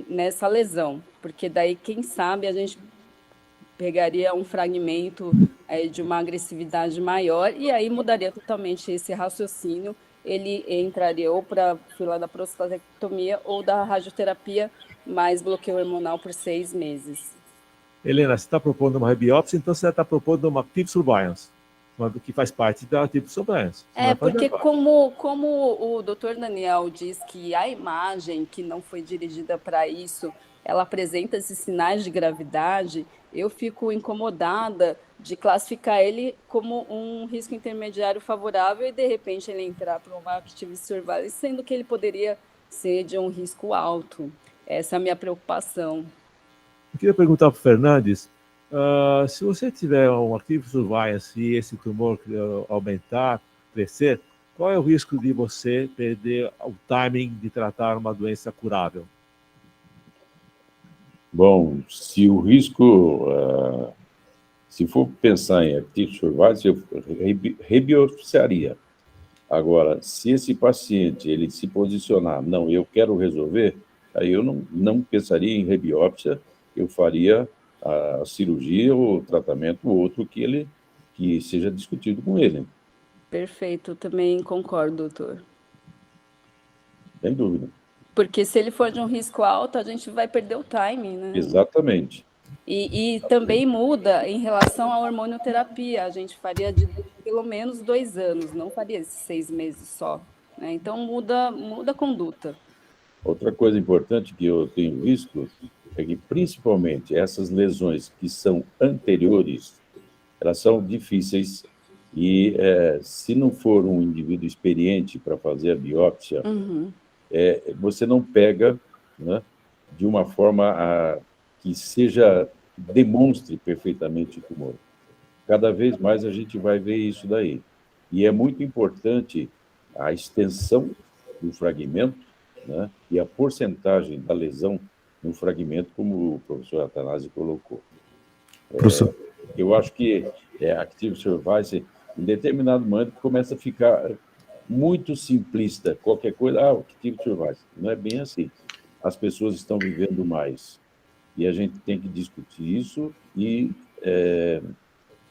nessa lesão, porque daí, quem sabe, a gente pegaria um fragmento de uma agressividade maior e aí mudaria totalmente esse raciocínio, ele entraria ou para a fila da prostatectomia ou da radioterapia mais bloqueio hormonal por 6 meses. Helena, você está propondo uma rebiópsia, então você está propondo uma Active Surveillance, que faz parte da Active Surveillance. Porque como o doutor Daniel diz que a imagem que não foi dirigida para isso, ela apresenta esses sinais de gravidade, eu fico incomodada de classificar ele como um risco intermediário favorável e, de repente, ele entrar para uma Active Surveillance, sendo que ele poderia ser de um risco alto. Essa é a minha preocupação. Eu queria perguntar para o Fernandes, se você tiver um Active Surveillance e esse tumor aumentar, crescer, qual é o risco de você perder o timing de tratar uma doença curável? Bom, se o risco, se for pensar em Active Surveillance, eu rebiopsiaria. Agora, se esse paciente ele se posicionar, não, eu quero resolver, aí eu não pensaria em rebiópsia, eu faria a cirurgia ou o tratamento outro que seja discutido com ele. Perfeito, também concordo, doutor. Sem dúvida. Porque se ele for de um risco alto, a gente vai perder o timing, né? Exatamente. E também muda em relação à hormonioterapia. A gente faria de pelo menos 2 anos, não faria esses 6 meses só. Né? Então muda a conduta. Outra coisa importante que eu tenho visto é que, principalmente, essas lesões que são anteriores, elas são difíceis e, se não for um indivíduo experiente para fazer a biópsia, você não pega, né, de uma forma que demonstre perfeitamente o tumor. Cada vez mais a gente vai ver isso daí. E é muito importante a extensão do fragmento, né, e a porcentagem da lesão no fragmento, como o professor Athanasi colocou. Professor. Eu acho que a Active Surveillance, em determinado momento, começa a ficar muito simplista. Qualquer coisa, Active Surveillance. Não é bem assim. As pessoas estão vivendo mais. E a gente tem que discutir isso e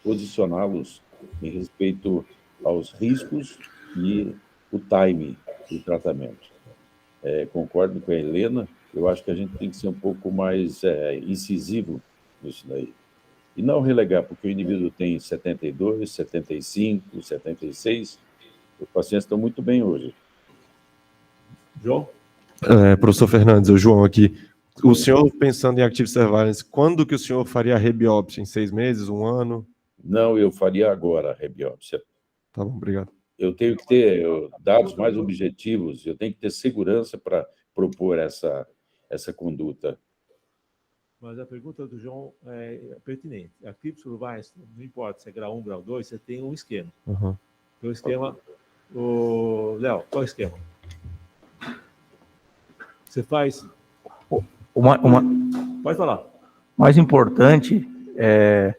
posicioná-los em respeito aos riscos e o time do tratamento. Concordo com a Helena, eu acho que a gente tem que ser um pouco mais incisivo nisso daí. E não relegar, porque o indivíduo tem 72, 75, 76, os pacientes estão muito bem hoje. João? Professor Fernandes, o João aqui. O senhor, pensando em Active Surveillance, quando que o senhor faria a rebiópsia? Em 6 meses, 1 ano? Não, eu faria agora a rebiópsia. Tá bom, obrigado. Eu tenho que ter dados mais objetivos, eu tenho que ter segurança para propor essa conduta. Mas a pergunta do João é pertinente. Active Surveillance, não importa se é grau 1, grau 2, você tem um esquema. Uhum. Então, o esquema... Léo, qual é o esquema? Você faz... Pode falar. Mais importante é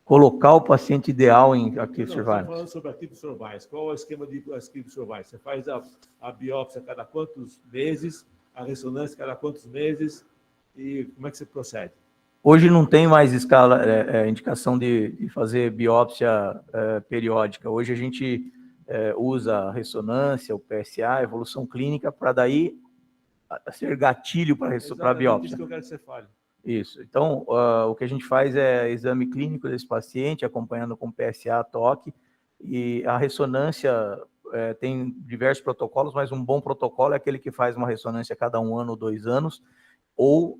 colocar o paciente ideal em Active Surveillance. Falando sobre Active Surveillance, qual é o esquema de Active Surveillance? Você faz a biópsia a cada quantos meses, a ressonância a cada quantos meses, e como é que você procede? Hoje não tem mais indicação de fazer biópsia periódica. Hoje a gente usa a ressonância, o PSA, a evolução clínica, para daí ser gatilho para a biópsia. Isso que eu quero que você fale. Isso. Então, o que a gente faz é exame clínico desse paciente, acompanhando com PSA, toque, e a ressonância tem diversos protocolos, mas um bom protocolo é aquele que faz uma ressonância a cada 1 ano ou 2 anos, ou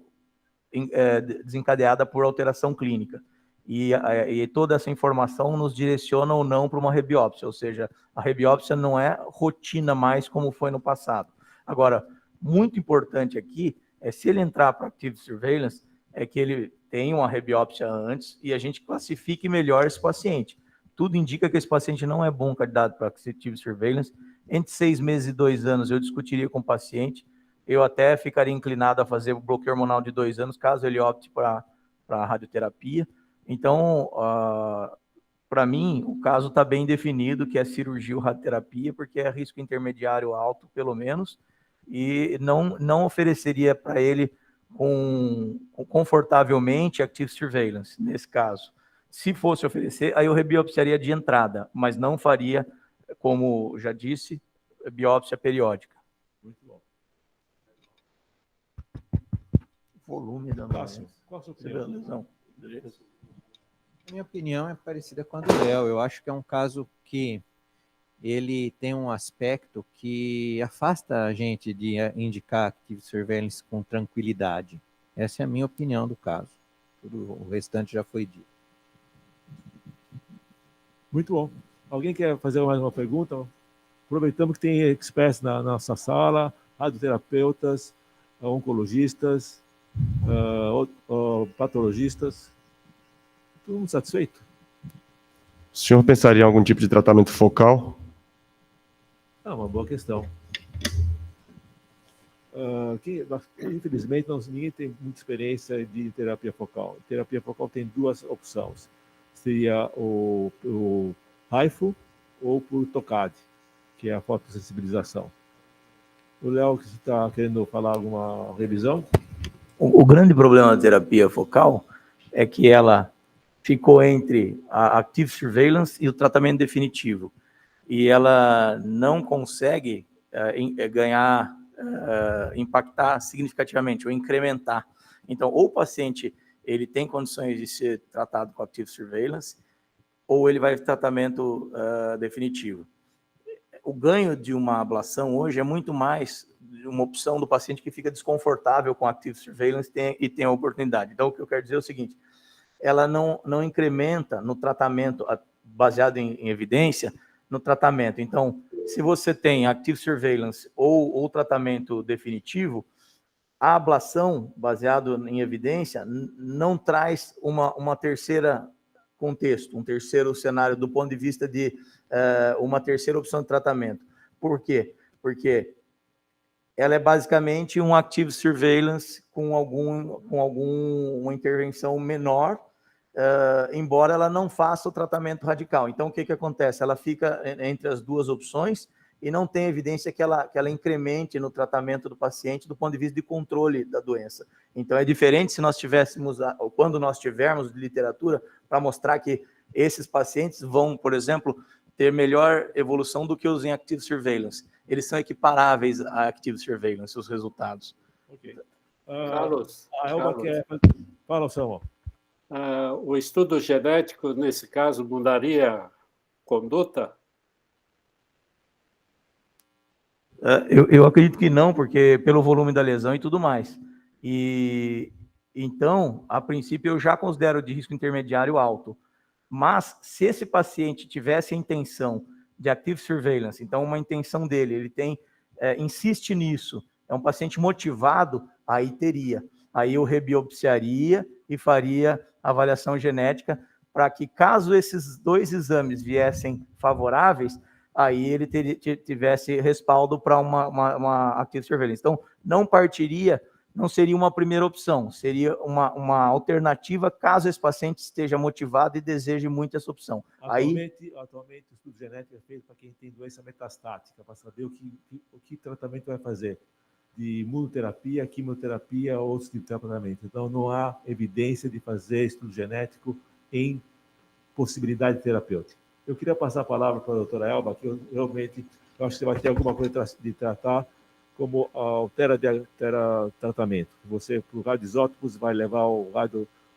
desencadeada por alteração clínica. E toda essa informação nos direciona ou não para uma rebiópsia, ou seja, a rebiópsia não é rotina mais como foi no passado. Agora, muito importante aqui Se ele entrar para Active Surveillance, é que ele tem uma rebiópsia antes e a gente classifique melhor esse paciente. Tudo indica que esse paciente não é bom candidato para Active Surveillance. Entre 6 meses e 2 anos, eu discutiria com o paciente. Eu até ficaria inclinado a fazer o bloqueio hormonal de 2 anos, caso ele opte para a radioterapia. Então, para mim, o caso está bem definido, que é cirurgia ou radioterapia, porque é risco intermediário alto, pelo menos, e não ofereceria para ele confortavelmente Active Surveillance, nesse caso. Se fosse oferecer, aí eu rebiopsiaria de entrada, mas não faria, como já disse, biópsia periódica. Muito bom. Volume da Cássio, qual a sua opinião? lesão. Minha opinião é parecida com a do Léo. Eu acho que é um caso que ele tem um aspecto que afasta a gente de indicar Active Surveillance com tranquilidade. Essa é a minha opinião do caso. Tudo o restante já foi dito. Muito bom. Alguém quer fazer mais uma pergunta? Aproveitamos que tem experts na nossa sala, radioterapeutas, oncologistas, patologistas. Todo mundo satisfeito? O senhor pensaria em algum tipo de tratamento focal? Uma boa questão. Infelizmente, ninguém tem muita experiência de terapia focal. Terapia focal tem 2 opções. Seria o HIFU ou por TOCAD, que é a fotossensibilização. O Léo, que está querendo falar alguma revisão? O grande problema da terapia focal é que ela ficou entre a Active Surveillance e o tratamento definitivo. E ela não consegue impactar significativamente ou incrementar. Então, ou o paciente ele tem condições de ser tratado com Active Surveillance, ou ele vai para tratamento definitivo. O ganho de uma ablação hoje é muito mais uma opção do paciente que fica desconfortável com Active Surveillance e tem a oportunidade. Então, o que eu quero dizer é o seguinte, ela não incrementa no tratamento baseado em evidência, no tratamento. Então, se você tem Active Surveillance ou tratamento definitivo, a ablação, baseado em evidência, não traz uma terceira contexto, um terceiro cenário do ponto de vista de uma terceira opção de tratamento. Por quê? Porque ela é basicamente um Active Surveillance com alguma intervenção menor, embora ela não faça o tratamento radical. Então, o que acontece? Ela fica entre as 2 opções e não tem evidência que ela incremente no tratamento do paciente do ponto de vista de controle da doença. Então, é diferente se nós tivéssemos, ou quando nós tivermos literatura para mostrar que esses pacientes vão, por exemplo, ter melhor evolução do que os em Active Surveillance. Eles são equiparáveis à Active Surveillance, os resultados. Ok. Carlos, a Elba quer... Fala, Samuel. O estudo genético, nesse caso, mudaria conduta? Eu acredito que não, porque pelo volume da lesão e tudo mais. E então, a princípio, eu já considero de risco intermediário alto. Mas, se esse paciente tivesse a intenção de Active Surveillance, então uma intenção dele, ele insiste nisso, é um paciente motivado, aí teria. Aí eu rebiopsiaria e faria avaliação genética para que, caso esses 2 exames viessem favoráveis, aí ele tivesse respaldo para uma Active Surveillance. Então, não seria uma primeira opção, seria uma alternativa caso esse paciente esteja motivado e deseje muito essa opção. Atualmente o estudo genético é feito para quem tem doença metastática, para saber o que tratamento vai fazer, de imunoterapia, quimioterapia ou outro tipo de tratamento. Então, não há evidência de fazer estudo genético em possibilidade terapêutica. Eu queria passar a palavra para a doutora Elba, que eu acho que você vai ter alguma coisa de tratar como tratamento. Você, para o radioisótopos, vai levar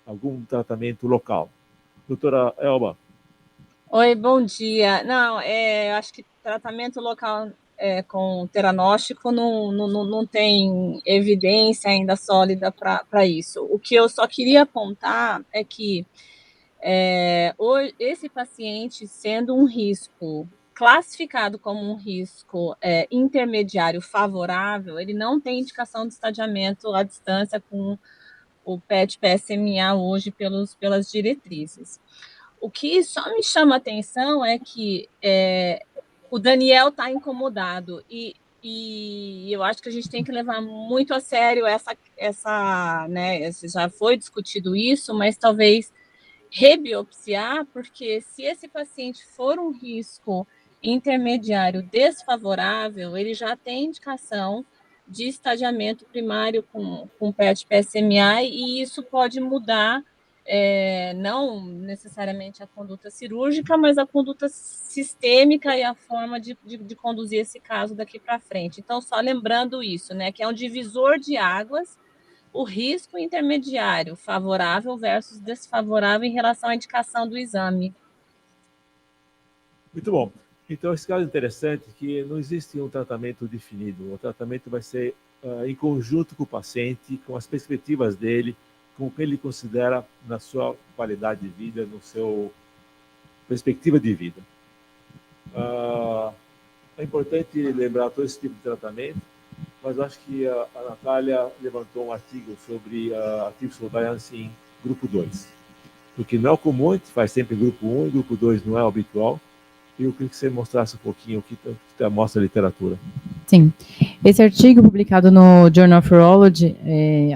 algum tratamento local. Doutora Elba. Oi, bom dia. Não, eu acho que tratamento local com teranóstico não tem evidência ainda sólida para isso. O que eu só queria apontar é que esse paciente, sendo um risco classificado como um risco intermediário favorável, ele não tem indicação de estadiamento à distância com o PET-PSMA hoje pelas diretrizes. O que só me chama a atenção é que o Daniel está incomodado e eu acho que a gente tem que levar muito a sério essa né, já foi discutido isso, mas talvez rebiopsiar, porque se esse paciente for um risco intermediário desfavorável, ele já tem indicação de estadiamento primário com PET-PSMA e isso pode mudar não necessariamente a conduta cirúrgica, mas a conduta sistêmica e a forma de conduzir esse caso daqui para frente. Então, só lembrando isso, né, que é um divisor de águas, o risco intermediário favorável versus desfavorável em relação à indicação do exame. Muito bom. Então, esse caso é interessante que não existe um tratamento definido. O tratamento vai ser em conjunto com o paciente, com as perspectivas dele, com o que ele considera na sua qualidade de vida, no seu perspectiva de vida. É importante lembrar todo esse tipo de tratamento, mas eu acho que a Natália levantou um artigo sobre Active Surveillance em grupo 2, porque não é comum, a gente faz sempre grupo 1 e grupo 2 não é habitual, e eu queria que você mostrasse um pouquinho o que mostra a literatura. Sim, esse artigo publicado no Journal of Urology,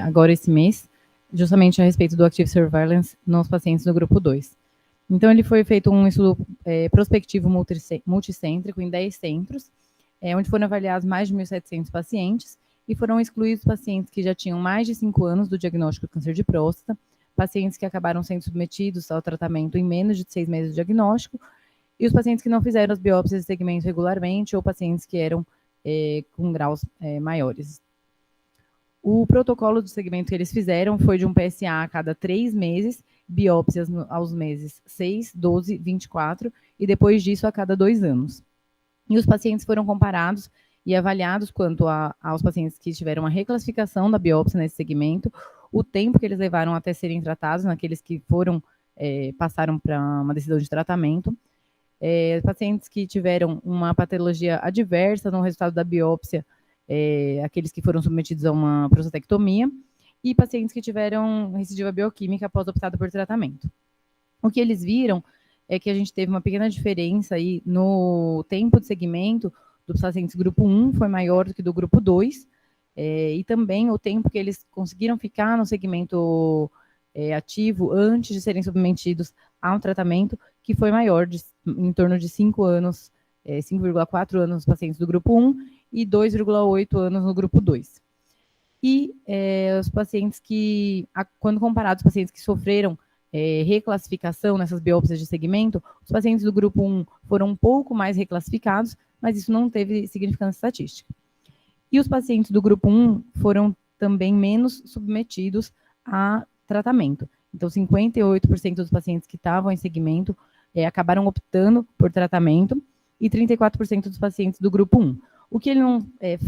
agora esse mês, justamente a respeito do Active Surveillance nos pacientes do grupo 2. Então, ele foi feito um estudo prospectivo multicêntrico em 10 centros, onde foram avaliados mais de 1.700 pacientes e foram excluídos pacientes que já tinham mais de 5 anos do diagnóstico de câncer de próstata, pacientes que acabaram sendo submetidos ao tratamento em menos de 6 meses de diagnóstico, e os pacientes que não fizeram as biópsias de segmento regularmente ou pacientes que eram com graus maiores. O protocolo de segmento que eles fizeram foi de um PSA a cada 3 meses, biópsias aos meses 6, 12, 24 e depois disso a cada 2 anos. E os pacientes foram comparados e avaliados quanto aos pacientes que tiveram a reclassificação da biópsia nesse segmento, o tempo que eles levaram até serem tratados, naqueles que passaram para uma decisão de tratamento, pacientes que tiveram uma patologia adversa no resultado da biópsia, aqueles que foram submetidos a uma prostatectomia, e pacientes que tiveram recidiva bioquímica após optado por tratamento. O que eles viram é que a gente teve uma pequena diferença aí no tempo de segmento dos pacientes grupo 1 foi maior do que do grupo 2, e também o tempo que eles conseguiram ficar no segmento ativo antes de serem submetidos a um tratamento que foi maior, em torno de 5 anos, 5,4 anos nos pacientes do grupo 1 e 2,8 anos no grupo 2. E os pacientes que, quando comparados aos pacientes que sofreram reclassificação nessas biópsias de segmento, os pacientes do grupo 1 foram um pouco mais reclassificados, mas isso não teve significância estatística. E os pacientes do grupo 1 foram também menos submetidos a tratamento. Então, 58% dos pacientes que estavam em segmento acabaram optando por tratamento e 34% dos pacientes do grupo 1. O que ele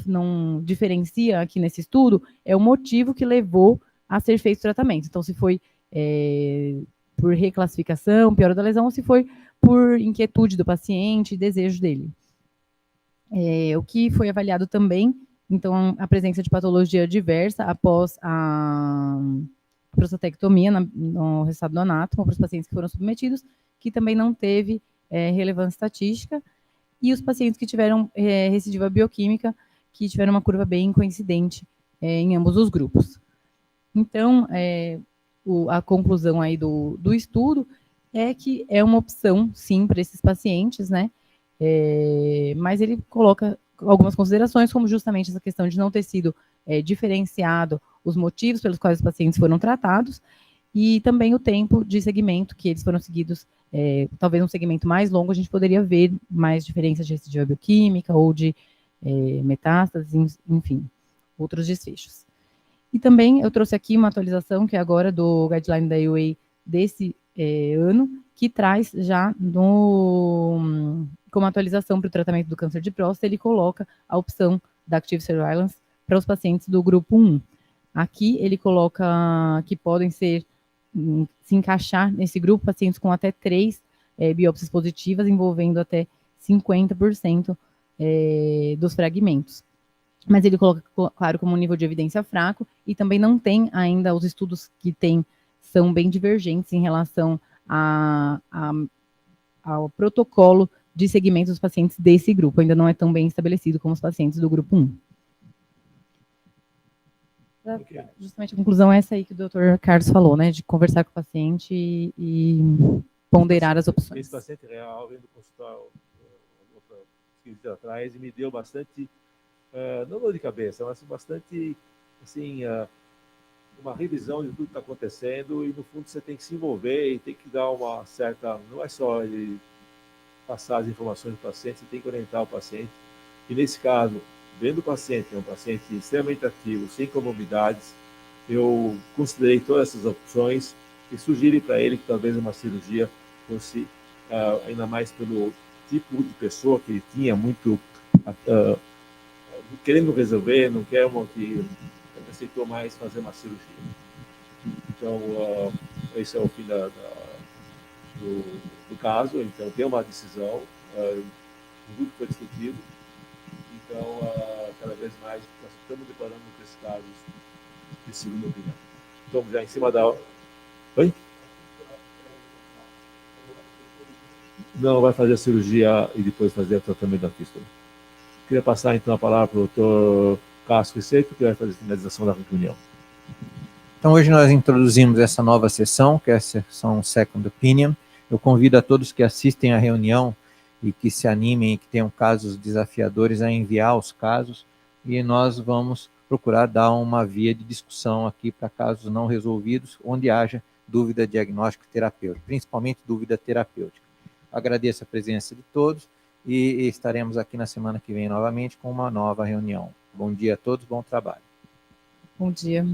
não diferencia aqui nesse estudo é o motivo que levou a ser feito o tratamento. Então, se foi por reclassificação, piora da lesão, ou se foi por inquietude do paciente, desejo dele. O que foi avaliado também, então, a presença de patologia diversa após a prostatectomia no resultado do anátomo para os pacientes que foram submetidos, que também não teve relevância estatística, e os pacientes que tiveram recidiva bioquímica, que tiveram uma curva bem coincidente em ambos os grupos. Então, a conclusão aí do estudo é que é uma opção, sim, para esses pacientes, né? Mas ele coloca algumas considerações, como justamente essa questão de não ter sido diferenciado os motivos pelos quais os pacientes foram tratados, e também o tempo de segmento que eles foram seguidos, talvez um segmento mais longo, a gente poderia ver mais diferenças de recidiva bioquímica ou de metástases, enfim, outros desfechos. E também eu trouxe aqui uma atualização, que é agora do guideline da AUA desse ano, que traz já como atualização para o tratamento do câncer de próstata, ele coloca a opção da Active Surveillance para os pacientes do grupo 1. Aqui ele coloca que podem se encaixar nesse grupo pacientes com até 3 biópsias positivas, envolvendo até 50% dos fragmentos. Mas ele coloca, claro, como um nível de evidência fraco, e também não tem ainda, os estudos que tem são bem divergentes em relação ao protocolo de segmento dos pacientes desse grupo, ainda não é tão bem estabelecido como os pacientes do grupo 1. Justamente a conclusão é essa aí que o Dr. Carlos falou, né, de conversar com o paciente e ponderar as opções. Esse paciente real veio do consultório outra 15 dias atrás e me deu bastante, não dor de cabeça, mas bastante, assim, uma revisão de tudo que está acontecendo, e no fundo você tem que se envolver e tem que dar uma certa, não é só ele passar as informações do paciente, você tem que orientar o paciente. E nesse caso, vendo o paciente, é um paciente extremamente ativo, sem comorbidades, eu considerei todas essas opções e sugeri para ele que talvez uma cirurgia fosse, ainda mais pelo tipo de pessoa que ele tinha, muito querendo resolver, não quer que aceitou mais fazer uma cirurgia. Então, esse é o fim do caso. Então, tem uma decisão, tudo foi discutido. Então, cada vez mais, nós estamos deparando com esses casos de segunda opinião. Estamos já em cima da... Oi? Não, vai fazer a cirurgia e depois fazer o tratamento da fístula. Queria passar, então, a palavra para o Dr. Cássio Receito, que vai fazer a finalização da reunião. Então, hoje nós introduzimos essa nova sessão, que é a sessão Second Opinion. Eu convido a todos que assistem à reunião e que se animem e que tenham casos desafiadores a enviar os casos, e nós vamos procurar dar uma via de discussão aqui para casos não resolvidos, onde haja dúvida diagnóstica terapêutica, principalmente dúvida terapêutica. Agradeço a presença de todos e estaremos aqui na semana que vem novamente com uma nova reunião. Bom dia a todos, bom trabalho. Bom dia.